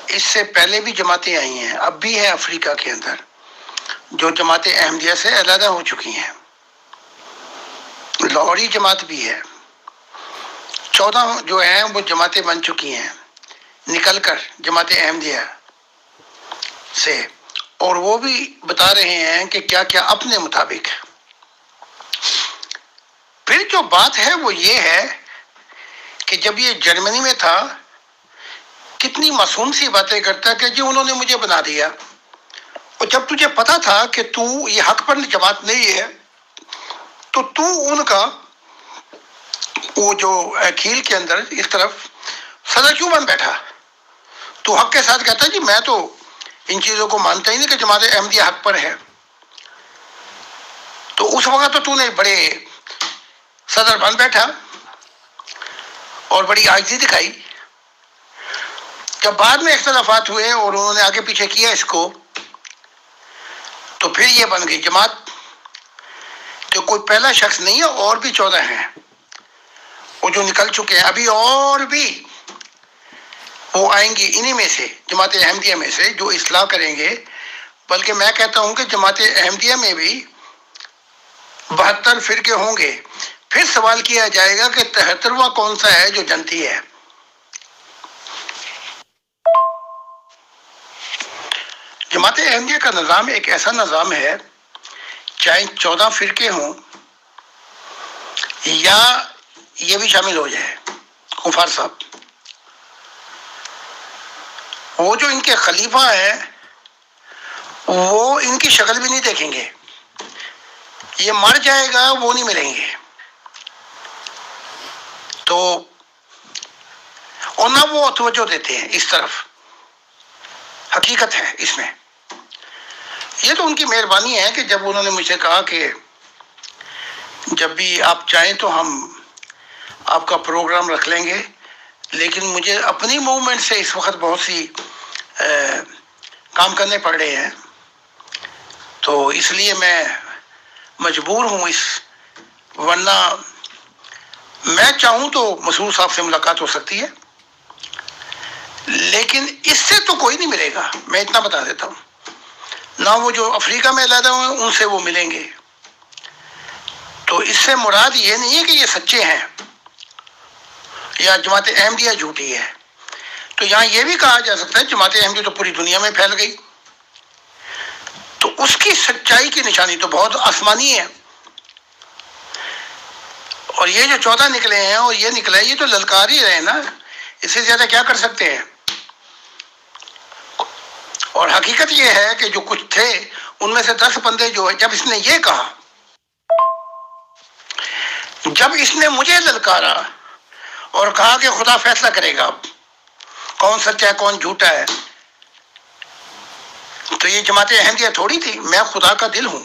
اس سے پہلے بھی جماعتیں آئی ہیں، اب بھی ہے افریقہ کے اندر جو جماعت احمدیہ سے علیحدہ ہو چکی ہیں، لاہوری جماعت بھی ہے، 14 جو ہیں وہ جماعتیں بن چکی ہیں نکل کر جماعت احمدیہ سے، اور وہ بھی بتا رہے ہیں کہ کیا کیا اپنے مطابق۔ پھر جو بات ہے وہ یہ ہے کہ جب یہ جرمنی میں تھا کتنی معصوم سی باتیں کرتا کہ جی انہوں نے مجھے بنا دیا، اور جب تجھے پتا تھا کہ تو یہ حق پر جماعت نہیں ہے تو ان کا وہ جو کھیل کے اندر اس طرف صدر کیوں بن بیٹھا؟ تو حق کے ساتھ کہتا ہے جی میں تو ان چیزوں کو مانتا ہی نہیں کہ جماعت احمدیہ حق پر ہے۔ تو اس وقت تو نے بڑے صدر بن بیٹھا اور بڑی عاجزی دکھائی۔ جب بعد میں اختلافات ہوئے اور انہوں نے آگے پیچھے کیا اس کو، تو پھر یہ بن گئی جماعت۔ تو کوئی پہلا شخص نہیں ہے، اور بھی 14 ہیں وہ جو نکل چکے ہیں، ابھی اور بھی وہ آئیں گی انہی میں سے، جماعت احمدیہ میں سے جو اصلاح کریں گے، بلکہ میں کہتا ہوں کہ جماعت احمدیہ میں بھی 72 فرقے ہوں گے. پھر سوال کیا جائے گا کہ 73واں کون سا ہے جو جنتی ہے. جماعت احمدیہ کا نظام ایک ایسا نظام ہے، چاہے 14 فرقے ہوں یا یہ بھی شامل ہو جائے غفار صاحب، وہ جو ان کے خلیفہ ہیں وہ ان کی شکل بھی نہیں دیکھیں گے. یہ مر جائے گا وہ نہیں ملیں گے. تو اور نہ وہ توجہ دیتے ہیں اس طرف. حقیقت ہے اس میں. یہ تو ان کی مہربانی ہے کہ جب انہوں نے مجھ سے کہا کہ جب بھی آپ چاہیں تو ہم آپ کا پروگرام رکھ لیں گے، لیکن مجھے اپنی موومنٹ سے اس وقت بہت سی کام کرنے پڑ رہے ہیں، تو اس لیے میں مجبور ہوں ورنہ میں چاہوں تو مسعود صاحب سے ملاقات ہو سکتی ہے، لیکن اس سے تو کوئی نہیں ملے گا. میں اتنا بتا دیتا ہوں. نہ وہ جو افریقہ میں علیحدہ ہوئے ان سے وہ ملیں گے. تو اس سے مراد یہ نہیں ہے کہ یہ سچے ہیں یا جماعت احمدیہ جھوٹی ہے. تو یہاں یہ بھی کہا جا سکتا ہے جماعت احمدیہ تو پوری دنیا میں پھیل گئی، تو اس کی سچائی کی نشانی تو بہت آسمانی ہے. اور یہ جو 14 نکلے ہیں اور یہ نکلا ہے، یہ تو للکار ہی رہے نا. اس سے زیادہ کیا کر سکتے ہیں؟ اور حقیقت یہ ہے کہ جو کچھ تھے ان میں سے 10 بندے جو ہے، جب اس نے یہ کہا، جب اس نے مجھے للکارا اور کہا کہ خدا فیصلہ کرے گا کون سچا ہے کون جھوٹا ہے، تو یہ جماعت احمدیہ تھوڑی تھی. میں خدا کا دل ہوں.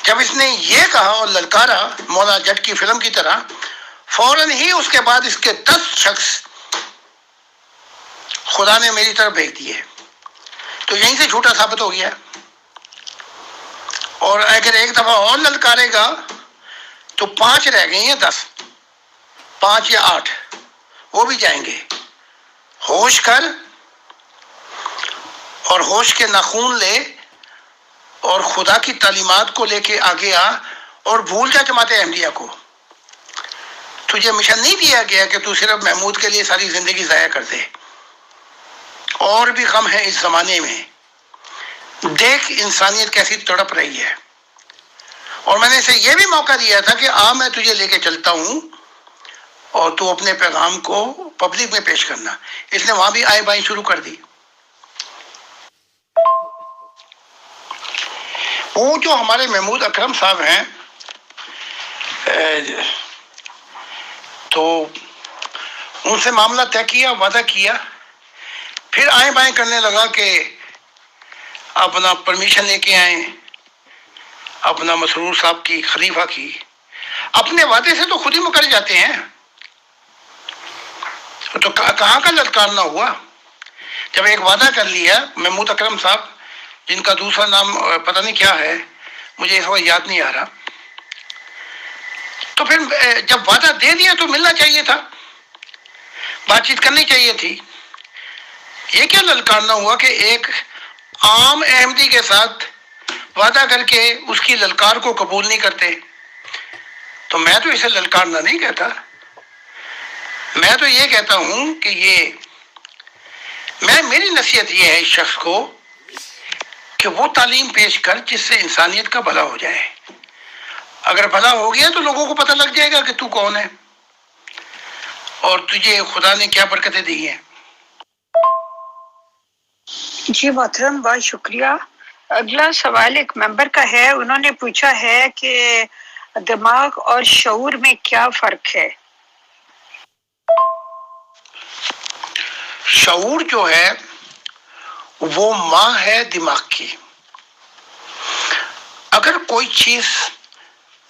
جب اس نے یہ کہا اور للکارا مولا جٹ کی فلم کی طرح، فوراً ہی اس کے بعد اس کے 10 شخص خدا نے میری طرف بھیج دیے. تو یہیں سے جھوٹا ثابت ہو گیا. اور اگر ایک دفعہ اور للکارے گا تو 5 رہ گئی ہیں، 10 5 یا 8 وہ بھی جائیں گے. ہوش کر اور ہوش کے ناخون لے اور خدا کی تعلیمات کو لے کے آگے آ اور بھول جا جماعت احمدیہ کو. تجھے مشن نہیں دیا گیا کہ تو صرف محمود کے لیے ساری زندگی ضائع کر دے. اور بھی غم ہے اس زمانے میں. دیکھ انسانیت کیسی تڑپ رہی ہے. اور میں نے اسے یہ بھی موقع دیا تھا کہ میں تجھے لے کے چلتا ہوں اور تو اپنے پیغام کو پبلک میں پیش کرنا. اس نے وہاں بھی آئے بائیں شروع کر دی. وہ جو ہمارے محمود اکرم صاحب ہیں تو ان سے معاملہ طے کیا، وعدہ کیا، پھر آئیں بائیں کرنے لگا کہ اپنا پرمیشن لے کے آئیں اپنا مسرور صاحب کی، خلیفہ کی. اپنے وعدے سے تو خود ہی مکر جاتے ہیں. تو کہاں کا للکارنا ہوا؟ جب ایک وعدہ کر لیا. محمود اکرم صاحب جن کا دوسرا نام پتہ نہیں کیا ہے، مجھے اس وقت یاد نہیں آ رہا، تو پھر جب وعدہ دے دیا تو ملنا چاہیے تھا، بات چیت کرنی چاہیے تھی. یہ کیا للکارنا ہوا کہ ایک عام احمدی کے ساتھ وعدہ کر کے اس کی للکار کو قبول نہیں کرتے؟ تو میں تو اسے للکارنا نہیں کہتا. میں تو یہ کہتا ہوں کہ میری نصیحت یہ ہے اس شخص کو کہ وہ تعلیم پیش کر جس سے انسانیت کا بھلا ہو جائے. اگر بھلا ہو گیا تو لوگوں کو پتہ لگ جائے گا کہ تو کون ہے اور تجھے خدا نے کیا برکتیں دی ہیں. جی محترم، بہت شکریہ. اگلا سوال ایک ممبر کا ہے. انہوں نے پوچھا ہے کہ دماغ اور شعور میں کیا فرق ہے؟ شعور جو ہے وہ ماں ہے دماغ کی. اگر کوئی چیز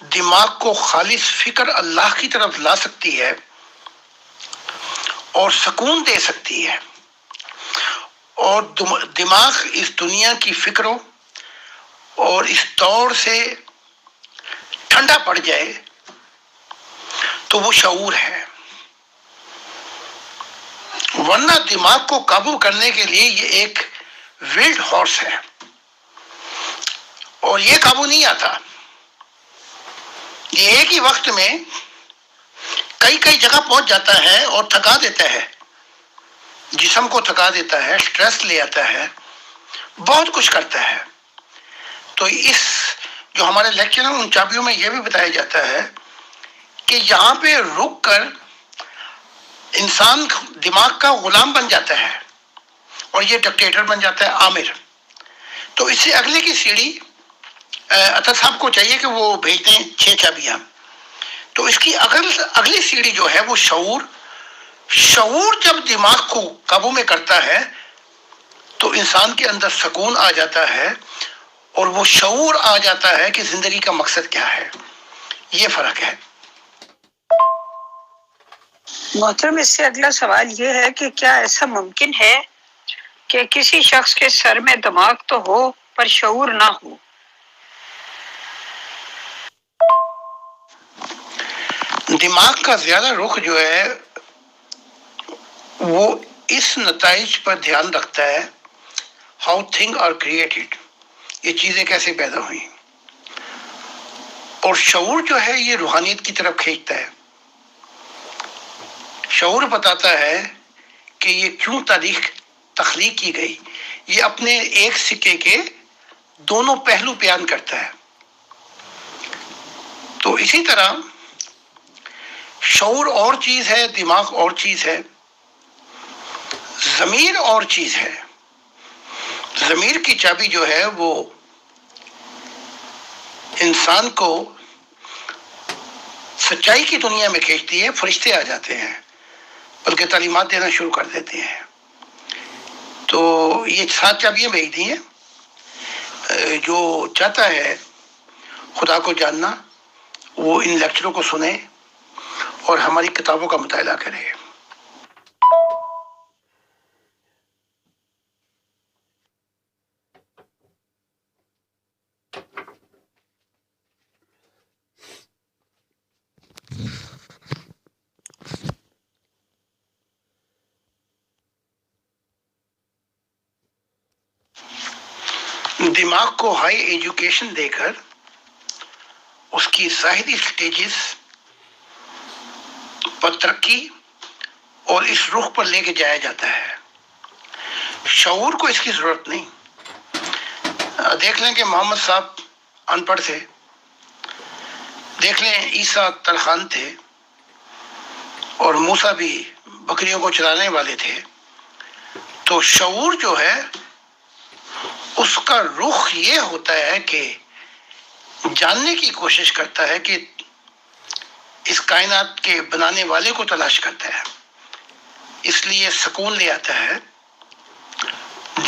دماغ کو خالص فکر اللہ کی طرف لا سکتی ہے اور سکون دے سکتی ہے اور دماغ اس دنیا کی فکروں اور اس دور سے ٹھنڈا پڑ جائے تو وہ شعور ہے. ورنہ دماغ کو قابو کرنے کے لیے یہ ایک ویلڈ ہارس ہے اور یہ قابو نہیں آتا. یہ ایک ہی وقت میں کئی جگہ پہنچ جاتا ہے اور تھکا دیتا ہے، جسم کو تھکا دیتا ہے، سٹریس لے آتا ہے، بہت کچھ کرتا ہے. تو اس جو ہمارے لیکچر ہیں ان چابیوں میں یہ بھی بتایا جاتا ہے کہ یہاں پہ رک کر انسان دماغ کا غلام بن جاتا ہے اور یہ ڈکٹیٹر بن جاتا ہے، آمر. تو اس سے اگلے کی سیڑھی اطہر صاحب کو چاہیے کہ وہ بھیج دیں 6 چابیاں. تو اس کی اگلی سیڑھی جو ہے وہ شعور جب دماغ کو قابو میں کرتا ہے تو انسان کے اندر سکون آ جاتا ہے اور وہ شعور آ جاتا ہے کہ زندگی کا مقصد کیا ہے. یہ فرق ہے. محترم، اس سے اگلا سوال یہ ہے کہ کیا ایسا ممکن ہے کہ کسی شخص کے سر میں دماغ تو ہو پر شعور نہ ہو؟ دماغ کا زیادہ رخ جو ہے وہ اس نتائج پر دھیان رکھتا ہے، ہاؤ تھنگ آر کریٹڈ، یہ چیزیں کیسے پیدا ہوئیں. اور شعور جو ہے یہ روحانیت کی طرف کھینچتا ہے. شعور بتاتا ہے کہ یہ کیوں تخلیق کی گئی. یہ اپنے ایک سکے کے دونوں پہلو بیان کرتا ہے. تو اسی طرح شعور اور چیز ہے، دماغ اور چیز ہے، ضمیر اور چیز ہے. ضمیر کی چابی جو ہے وہ انسان کو سچائی کی دنیا میں کھینچتی ہے. فرشتے آ جاتے ہیں بلکہ تعلیمات دینا شروع کر دیتے ہیں. تو یہ 7 چابیاں بھیج دی ہیں. جو چاہتا ہے خدا کو جاننا وہ ان لیکچروں کو سنے اور ہماری کتابوں کا مطالعہ کرے. دماغ کو ہائی ایجوکیشن دے کر اس کی ظاہری سٹیجز پر ترقی اور اس رخ پر لے کے جایا جاتا ہے. شعور کو اس کی ضرورت نہیں. دیکھ لیں کہ محمد صاحب ان پڑھ تھے، دیکھ لیں عیسیٰ ترخان تھے اور موسیٰ بھی بکریوں کو چرانے والے تھے. تو شعور جو ہے اس کا رخ یہ ہوتا ہے کہ جاننے کی کوشش کرتا ہے کہ اس کائنات کے بنانے والے کو تلاش کرتا ہے. اس لیے سکون لے آتا ہے.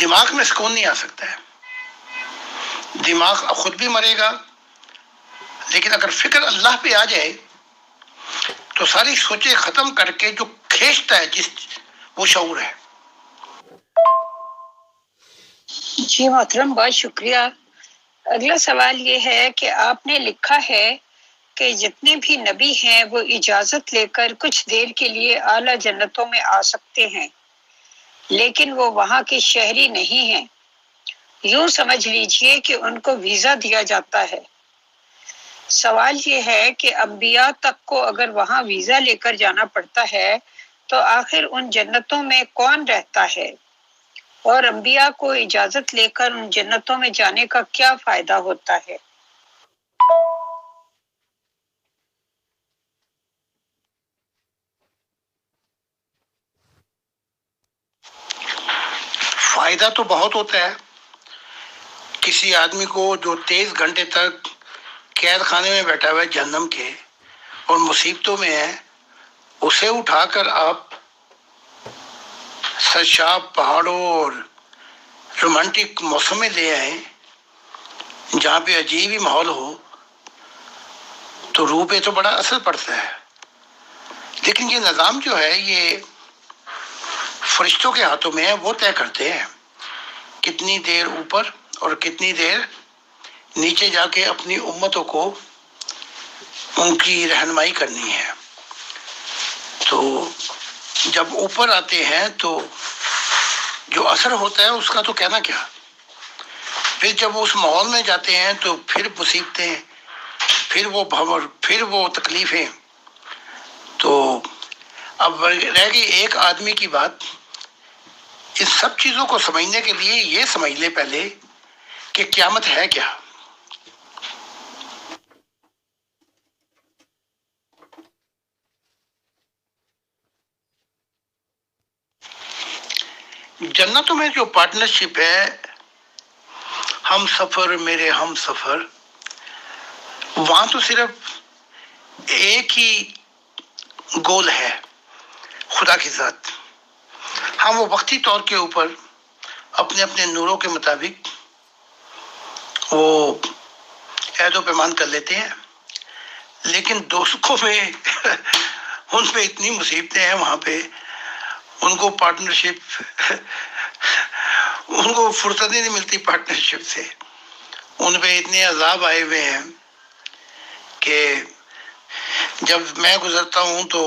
دماغ میں سکون نہیں آ سکتا ہے. دماغ خود بھی مرے گا، لیکن اگر فکر اللہ پہ آ جائے تو ساری سوچیں ختم کر کے جو کھینچتا ہے وہ شعور ہے. جی محترم، بہت شکریہ. اگلا سوال یہ ہے کہ آپ نے لکھا ہے کہ جتنے بھی نبی ہیں وہ اجازت لے کر کچھ دیر کے لیے اعلیٰ جنتوں میں آ سکتے ہیں، لیکن وہ وہاں کے شہری نہیں ہیں. یوں سمجھ لیجئے کہ ان کو ویزا دیا جاتا ہے. سوال یہ ہے کہ انبیاء تک کو اگر وہاں ویزا لے کر جانا پڑتا ہے تو آخر ان جنتوں میں کون رہتا ہے، اور انبیاء کو اجازت لے کر ان جنتوں میں جانے کا کیا فائدہ ہوتا ہے؟ فائدہ تو بہت ہوتا ہے. کسی آدمی کو جو 23 گھنٹے تک قید خانے میں بیٹھا ہوا ہے جہنم کے اور مصیبتوں میں ہے، اسے اٹھا کر آپ سرشاب پہاڑوں اور رومانٹک موسم میں لے آئیں جہاں پہ عجیب ہی ماحول ہو، تو روح پہ تو بڑا اثر پڑتا ہے. لیکن یہ نظام جو ہے یہ فرشتوں کے ہاتھوں میں ہے. وہ طے کرتے ہیں کتنی دیر اوپر اور کتنی دیر نیچے جا کے اپنی امتوں کو ان کی رہنمائی کرنی ہے. تو جب اوپر آتے ہیں تو جو اثر ہوتا ہے اس کا تو کہنا کیا. پھر جب اس ماحول میں جاتے ہیں تو پھر مصیبتیں، پھر وہ بھور، پھر وہ تکلیفیں. تو اب رہ گئی ایک آدمی کی بات. ان سب چیزوں کو سمجھنے کے لیے یہ سمجھ لے پہلے کہ قیامت ہے کیا. جنتوں میں جو پارٹنرشپ ہے، ہم سفر میرے ہم سفر، وہاں تو صرف ایک ہی گول ہے، خدا کی ذات. ہم وہ وقتی طور کے اوپر اپنے اپنے نوروں کے مطابق وہ عہد و پیمان کر لیتے ہیں، لیکن دوستوں میں ان پہ اتنی مصیبتیں ہیں، وہاں پہ ان کو پارٹنرشپ ان کو فرصت ہی نہیں ملتی پارٹنرشپ سے. ان پہ اتنے عذاب آئے ہوئے ہیں کہ جب میں گزرتا ہوں تو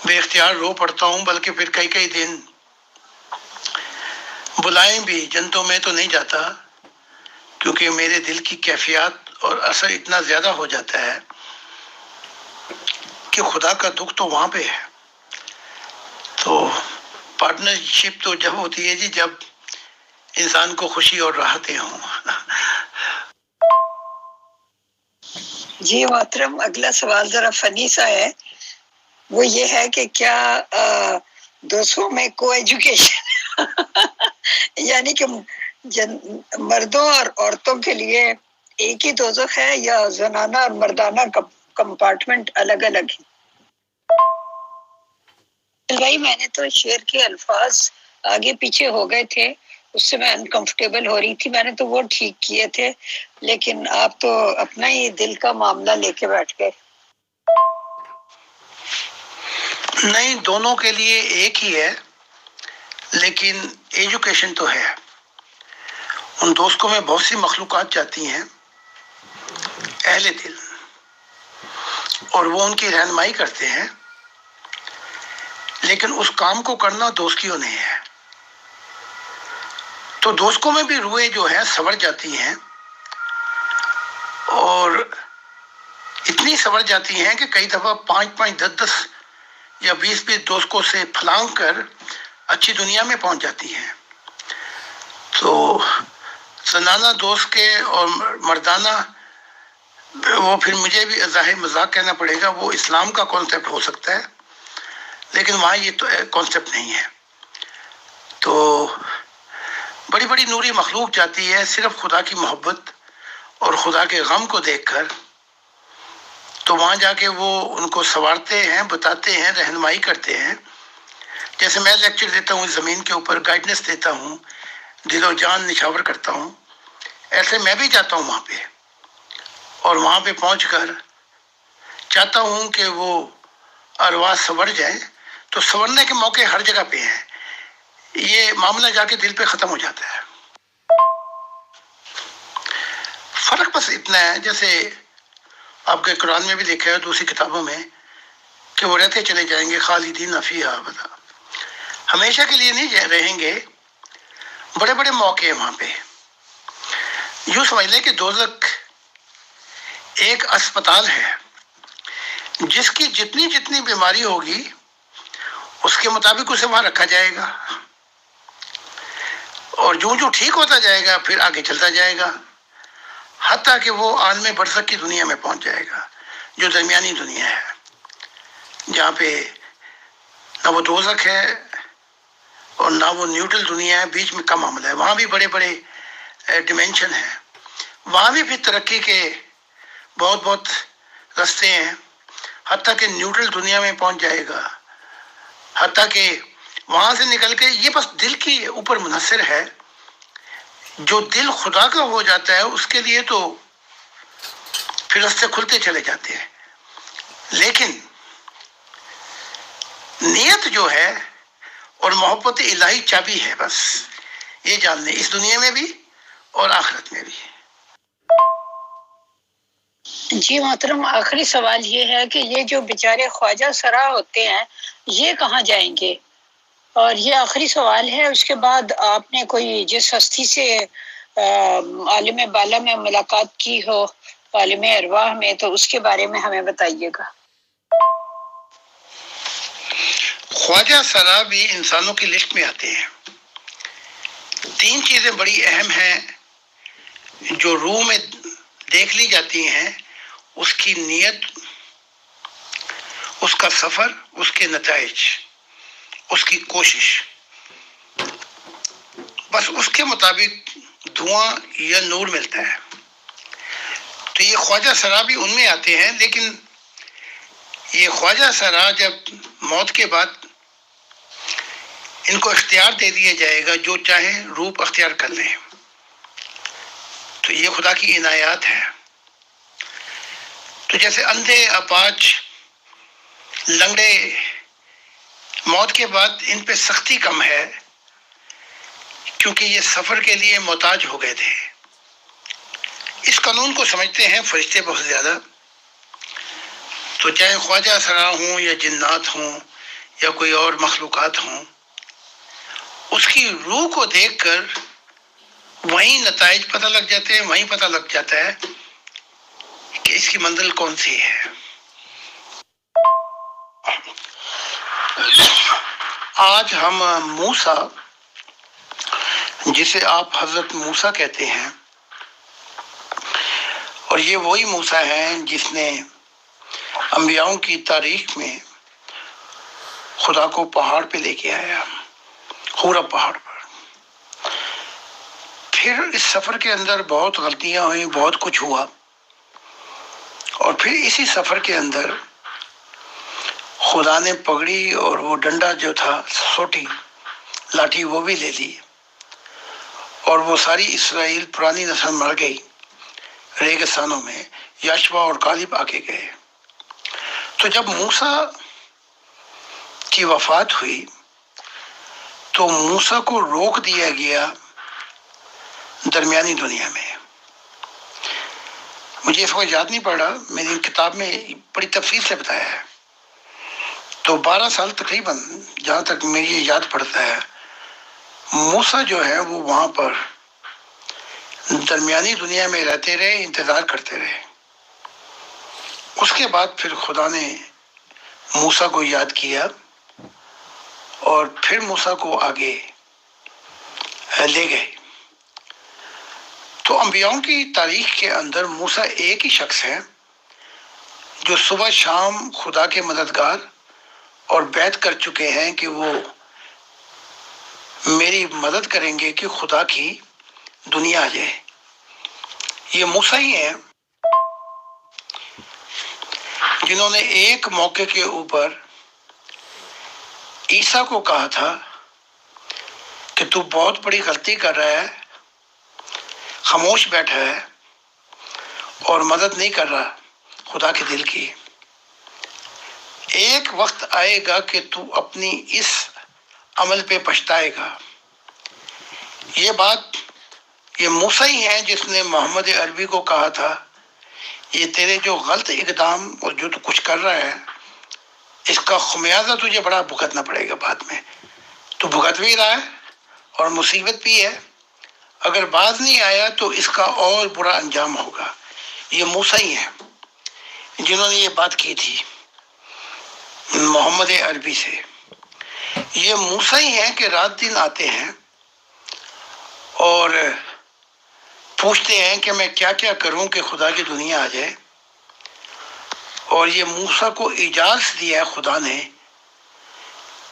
بے اختیار رو پڑتا ہوں، بلکہ پھر کئی کئی دن بلائیں بھی جنتوں میں تو نہیں جاتا، کیونکہ میرے دل کی کیفیات اور اثر اتنا زیادہ ہو جاتا ہے کہ خدا کا دکھ تو وہاں پہ ہے. تو پارٹنرشپ تو جب ہوتی ہے جی جب انسان کو خوشی اور راحتیں ہوں. جی محترم، اگلا سوال ذرا فنی سا ہے. وہ یہ ہے کہ کیا دوستوں میں کو ایجوکیشن یعنی کہ مردوں اور عورتوں کے لیے ایک ہی دوزخ ہے یا زنانہ اور مردانہ کمپارٹمنٹ الگ الگ ہیں؟ بھائی میں نے تو شعر کے الفاظ آگے پیچھے ہو گئے تھے، اس سے میں انکمفرٹیبل ہو رہی تھی، میں نے تو وہ ٹھیک کیے تھے، لیکن آپ تو اپنا ہی دل کا معاملہ لے کے بیٹھ گئے. نہیں، دونوں کے لیے ایک ہی ہے، لیکن ایجوکیشن تو ہے. ان دوستوں میں بہت سی مخلوقات جاتی ہیں، اہل دل، اور وہ ان کی رہنمائی کرتے ہیں، لیکن اس کام کو کرنا دوستیوں نہیں ہے. تو دوستوں میں بھی روحیں جو ہیں سنور جاتی ہیں، اور اتنی سنور جاتی ہیں کہ کئی دفعہ 5 10 یا 20 دوستوں سے پھلانگ کر اچھی دنیا میں پہنچ جاتی ہیں. تو زنانہ دوست کے اور مردانہ، وہ پھر مجھے بھی ظاہر مذاق کہنا پڑے گا، وہ اسلام کا کانسیپٹ ہو سکتا ہے، لیکن وہاں یہ تو کانسیپٹ نہیں ہے. تو بڑی بڑی نوری مخلوق جاتی ہے صرف خدا کی محبت اور خدا کے غم کو دیکھ کر. تو وہاں جا کے وہ ان کو سنوارتے ہیں، بتاتے ہیں، رہنمائی کرتے ہیں. جیسے میں لیکچر دیتا ہوں، زمین کے اوپر گائیڈنس دیتا ہوں، دل و جان نچھاور کرتا ہوں، ایسے میں بھی جاتا ہوں وہاں پہ، اور وہاں پہ پہنچ کر چاہتا ہوں کہ وہ ارواح سنور جائیں. تو سنورنے کے موقع ہر جگہ پہ ہیں، یہ معاملہ جا کے دل پہ ختم ہو جاتا ہے. فرق بس اتنا ہے، جیسے آپ کے قرآن میں بھی دیکھا ہے، دوسری کتابوں میں، کہ وہ رہتے چلے جائیں گے خالدین فیہا ابدا، ہمیشہ کے لیے نہیں رہیں گے. بڑے بڑے موقع ہیں وہاں پہ. یوں سمجھ لیں کہ دوزخ ایک اسپتال ہے، جس کی جتنی جتنی بیماری ہوگی اس کے مطابق اسے وہاں رکھا جائے گا، اور جو جو ٹھیک ہوتا جائے گا پھر آگے چلتا جائے گا، حتیٰ کہ وہ عالم برزخ کی دنیا میں پہنچ جائے گا، جو درمیانی دنیا ہے، جہاں پہ نہ وہ دوزخ ہے اور نہ وہ نیوٹرل دنیا ہے، بیچ میں کا معاملہ ہے. وہاں بھی بڑے بڑے ڈیمینشن ہیں، وہاں بھی پھر ترقی کے بہت بہت رستے ہیں، حتیٰ کہ نیوٹرل دنیا میں پہنچ جائے گا، حتیٰ کہ وہاں سے نکل کے یہ بس دل کی اوپر منحصر ہے. جو دل خدا کا ہو جاتا ہے اس کے لیے تو پھر رستے کھلتے چلے جاتے ہیں. لیکن نیت جو ہے اور محبت الہی چابی ہے، بس یہ جان لیں، اس دنیا میں بھی اور آخرت میں بھی. جی محترم، آخری سوال یہ ہے کہ یہ جو بیچارے خواجہ سرا ہوتے ہیں یہ کہاں جائیں گے، اور یہ آخری سوال ہے، اس کے بعد آپ نے کوئی جس ہستی سے عالم بالا میں ملاقات کی ہو، عالم ارواح میں، تو اس کے بارے میں ہمیں بتائیے گا۔ خواجہ سرا بھی انسانوں کی لسٹ میں آتے ہیں۔ 3 چیزیں بڑی اہم ہیں جو روح میں دیکھ لی جاتی ہیں: اس کی نیت، اس کا سفر، اس کے نتائج، اس کی کوشش۔ بس اس کے مطابق دھواں یا نور ملتا ہے۔ تو یہ خواجہ سرا بھی ان میں آتے ہیں، لیکن یہ خواجہ سرا جب موت کے بعد ان کو اختیار دے دیا جائے گا، جو چاہیں روپ اختیار کر لیں، تو یہ خدا کی عنایات ہے۔ تو جیسے اندھے، اپاہج، لنگڑے، موت کے بعد ان پہ سختی کم ہے، کیونکہ یہ سفر کے لیے محتاج ہو گئے تھے۔ اس قانون کو سمجھتے ہیں فرشتے بہت زیادہ۔ تو چاہے خواجہ سرا ہوں یا جنات ہوں یا کوئی اور مخلوقات ہوں، اس کی روح کو دیکھ کر وہیں نتائج پتہ لگ جاتے ہیں، وہیں پتہ لگ جاتا ہے کہ اس کی منزل کون سی ہے۔ آج ہم موسیٰ، جسے آپ حضرت موسیٰ کہتے ہیں، اور یہ وہی موسیٰ ہیں جس نے انبیاؤں کی تاریخ میں خدا کو پہاڑ پہ لے کے آیا، حورا پہاڑ پر۔ پھر اس سفر کے اندر بہت غلطیاں ہوئیں، بہت کچھ ہوا، اور پھر اسی سفر کے اندر خدا نے پگڑی اور وہ ڈنڈا جو تھا، سوٹی لاٹھی، وہ بھی لے لی، اور وہ ساری اسرائیل پرانی نسل مر گئی ریگستانوں میں۔ یاشوا اور کالب آ کے گئے۔ تو جب موسیٰ کی وفات ہوئی تو موسیٰ کو روک دیا گیا درمیانی دنیا میں۔ مجھے اس وقت یاد نہیں پڑ رہا، میری کتاب میں بڑی تفصیل سے بتایا ہے۔ تو 12 سال تقریباً، جہاں تک میری یہ یاد پڑتا ہے، موسیٰ جو ہے وہ وہاں پر درمیانی دنیا میں رہتے رہے، انتظار کرتے رہے۔ اس کے بعد پھر خدا نے موسیٰ کو یاد کیا، اور پھر موسیٰ کو آگے لے گئے۔ تو انبیاؤں کی تاریخ کے اندر موسیٰ ایک ہی شخص ہے جو صبح شام خدا کے مددگار اور بیعت کر چکے ہیں کہ وہ میری مدد کریں گے کہ خدا کی دنیا آ جائے۔ یہ موسیٰ ہی ہیں جنہوں نے ایک موقع کے اوپر عیسیٰ کو کہا تھا کہ تو بہت بڑی غلطی کر رہا ہے، خاموش بیٹھا ہے اور مدد نہیں کر رہا خدا کے دل کی۔ ایک وقت آئے گا کہ تو اپنی اس عمل پہ پچھتائے گا۔ یہ بات یہ موسیٰ ہی ہیں جس نے محمد عربی کو کہا تھا، یہ تیرے جو غلط اقدام اور جو تو کچھ کر رہا ہے، اس کا خمیازہ تجھے بڑا بھگتنا پڑے گا بعد میں۔ تو بھگت بھی رہا ہے اور مصیبت بھی ہے، اگر باز نہیں آیا تو اس کا اور برا انجام ہوگا۔ یہ موسیٰ ہی ہیں جنہوں نے یہ بات کی تھی محمد عربی سے۔ یہ موسیٰ ہی ہیں کہ رات دن آتے ہیں اور پوچھتے ہیں کہ میں کیا کیا کروں کہ خدا کی دنیا آ جائے۔ اور یہ موسیٰ کو اجازت دیا ہے خدا نے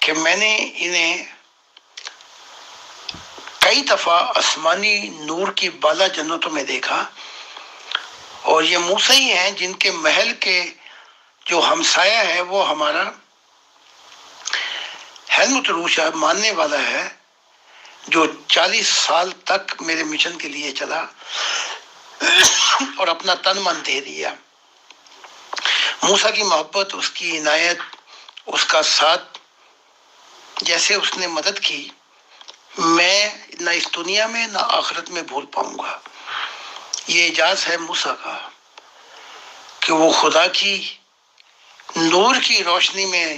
کہ میں نے انہیں کئی دفعہ آسمانی نور کی بالا جنتوں میں دیکھا، اور یہ موسیٰ ہی ہیں جن کے محل کے جو ہمسایہ ہے وہ ہمارا ہیلمٹ روشا ماننے والا ہے، جو 40 سال تک میرے مشن کے لیے چلا اور اپنا تن من دے دیا۔ موسیٰ کی محبت، اس کی عنایت، اس کا ساتھ، جیسے اس نے مدد کی، میں نہ اس دنیا میں نہ آخرت میں بھول پاؤں گا۔ یہ اعجاز ہے موسیٰ کا کہ وہ خدا کی نور کی روشنی میں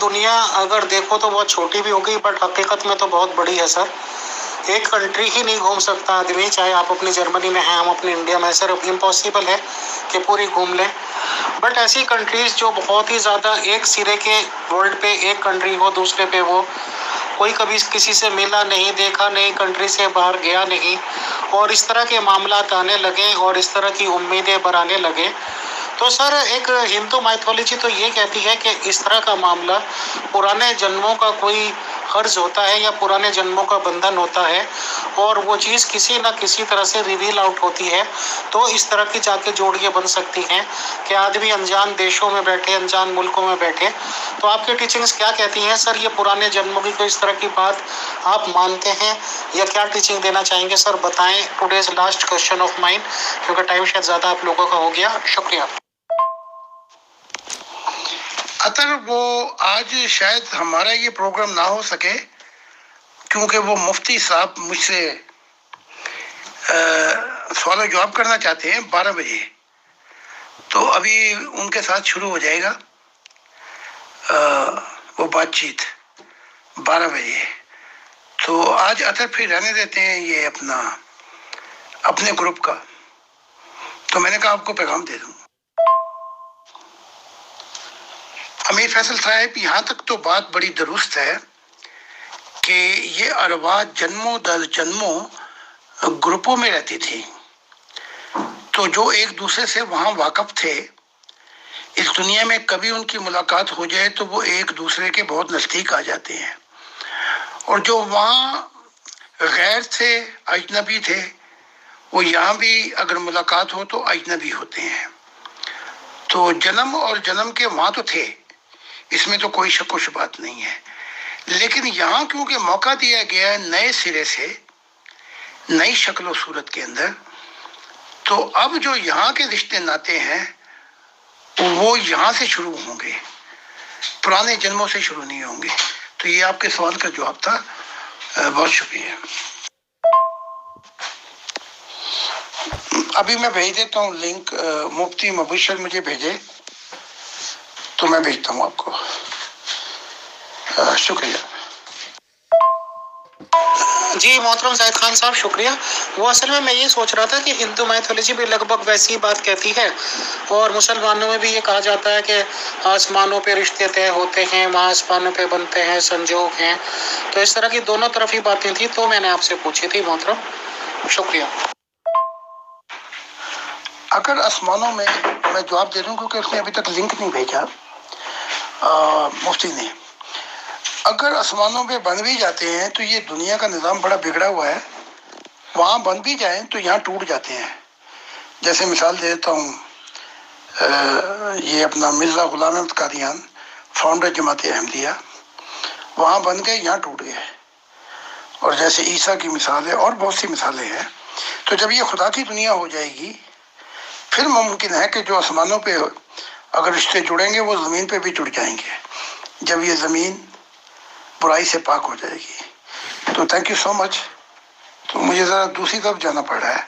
دنیا اگر دیکھو تو بہت چھوٹی بھی ہوگی بٹ حقیقت میں تو بہت بڑی ہے سر. ایک کنٹری ہی نہیں گھوم سکتا آدمی, چاہے آپ اپنی جرمنی میں ہیں, ہم اپنی انڈیا میں, سر امپاسبل ہے کہ پوری گھوم لیں. بٹ ایسی کنٹریز جو بہت ہی زیادہ ایک سرے کے ورلڈ پہ ایک کنٹری ہو, دوسرے پہ وہ کوئی کبھی کسی سے ملا نہیں, دیکھا نہیں, کنٹری سے باہر گیا نہیں, اور اس طرح کے معاملات آنے لگے اور اس طرح کی امیدیں بڑھانے لگے, تو سر ایک ہندو مائتھولوجی تو یہ کہتی ہے کہ اس طرح کا معاملہ پرانے جنموں کا کوئی قرض ہوتا ہے یا پرانے جنموں کا بندھن ہوتا ہے, اور وہ چیز کسی نہ کسی طرح سے ریویل آؤٹ ہوتی ہے, تو اس طرح کی جا کے جوڑیاں بن سکتی ہیں کہ آدمی انجان دیشوں میں بیٹھے, انجان ملکوں میں بیٹھے. تو آپ کی ٹیچنگز کیا کہتی ہیں سر, یہ پرانے جنموں کی کوئی اس طرح کی بات آپ مانتے ہیں یا کیا ٹیچنگ دینا چاہیں گے سر, بتائیں. Today's last question of mind, کیونکہ ٹائم شاید زیادہ آپ لوگوں کا ہو گیا. شکریہ. اطہر, وہ آج شاید ہمارا یہ پروگرام نہ ہو سکے کیونکہ وہ مفتی صاحب مجھ سے سوال و جواب کرنا چاہتے ہیں 12 بجے, تو ابھی ان کے ساتھ شروع ہو جائے گا وہ بات چیت 12 بجے. تو آج اطہر پھر رہنے دیتے ہیں یہ اپنے گروپ کا, تو میں نے کہا آپ کو پیغام دے دوں. امیر فیصل صاحب, یہاں تک تو بات بڑی درست ہے کہ یہ ارواح جنموں در جنموں گروپوں میں رہتی تھی, تو جو ایک دوسرے سے وہاں واقف تھے, اس دنیا میں کبھی ان کی ملاقات ہو جائے تو وہ ایک دوسرے کے بہت نزدیک آ جاتے ہیں, اور جو وہاں غیر تھے, اجنبی تھے, وہ یہاں بھی اگر ملاقات ہو تو اجنبی ہوتے ہیں. تو جنم اور جنم کے وہاں تو تھے, اس میں تو کوئی شک و شبہات نہیں ہے, لیکن یہاں کیونکہ موقع دیا گیا ہے نئے سرے سے, نئی شکل و صورت کے اندر, تو اب جو یہاں کے رشتے ناتے ہیں وہ یہاں سے شروع ہوں گے, پرانے جنموں سے شروع نہیں ہوں گے. تو یہ آپ کے سوال کا جواب تھا. بہت شکریہ. ابھی میں بھیج دیتا ہوں لنک, مفتی مبشر مجھے بھیجے تو میں بھیجتا ہوں آپ کو. شکریہ. جی محترم زاہد خان صاحب شکریہ. وہ اصل میں یہ سوچ رہا تھا کہ ہندو مائتھولوجی بھی لگ بھگ ویسی بات کہتی ہے, اور مسلمانوں میں بھی یہ کہا جاتا ہے کہ آسمانوں پہ رشتے طے ہوتے ہیں, وہاں آسمانوں پہ بنتے ہیں, سنجوگ ہیں. تو اس طرح کی دونوں طرف ہی باتیں تھیں, تو میں نے آپ سے پوچھی تھی محترم. شکریہ. اگر آسمانوں میں جواب دے دوں کیونکہ اس نے ابھی تک لنک نہیں بھیجا مفتی نے. اگر آسمانوں پہ بن بھی جاتے ہیں تو یہ دنیا کا نظام بڑا بگڑا ہوا ہے, وہاں بن بھی جائیں تو یہاں ٹوٹ جاتے ہیں. جیسے مثال دیتا ہوں, یہ اپنا مرزا غلام احمد قادیان فاؤنڈر جماعت احمدیہ, وہاں بن گئے, یہاں ٹوٹ گئے. اور جیسے عیسیٰ کی مثال ہے اور بہت سی مثالیں ہیں. تو جب یہ خدا کی دنیا ہو جائے گی پھر ممکن ہے کہ جو آسمانوں پہ اگر رشتے جڑیں گے وہ زمین پہ بھی جڑ جائیں گے, جب یہ زمین برائی سے پاک ہو جائے گی. تو تھینک یو سو مچ. تو مجھے ذرا دوسری طرف جانا پڑ رہا ہے,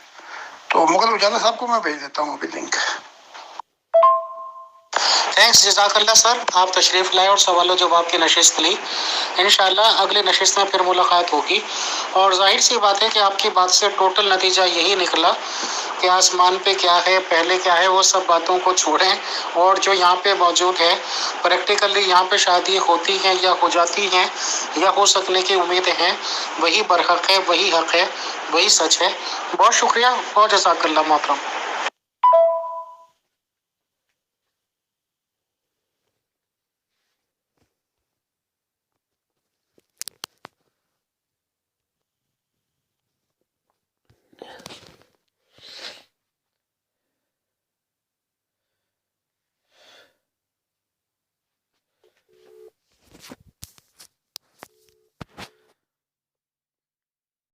تو مغل اجالا صاحب کو میں بھیج دیتا ہوں ابھی لنک. تھینکس, جزاک اللہ سر, آپ تشریف لائے اور سوال و جواب کی نشست لی. انشاءاللہ اگلے نشست میں پھر ملاقات ہوگی. اور ظاہر سی بات ہے کہ آپ کی بات سے ٹوٹل نتیجہ یہی نکلا کہ آسمان پہ کیا ہے, پہلے کیا ہے, وہ سب باتوں کو چھوڑیں, اور جو یہاں پہ موجود ہے پریکٹیکلی یہاں پہ شادی ہوتی ہیں یا ہو جاتی ہیں یا ہو سکنے کی امیدیں ہیں, وہی برحق ہے, وہی حق ہے, وہی سچ ہے. بہت شکریہ اور جزاک اللہ محترم.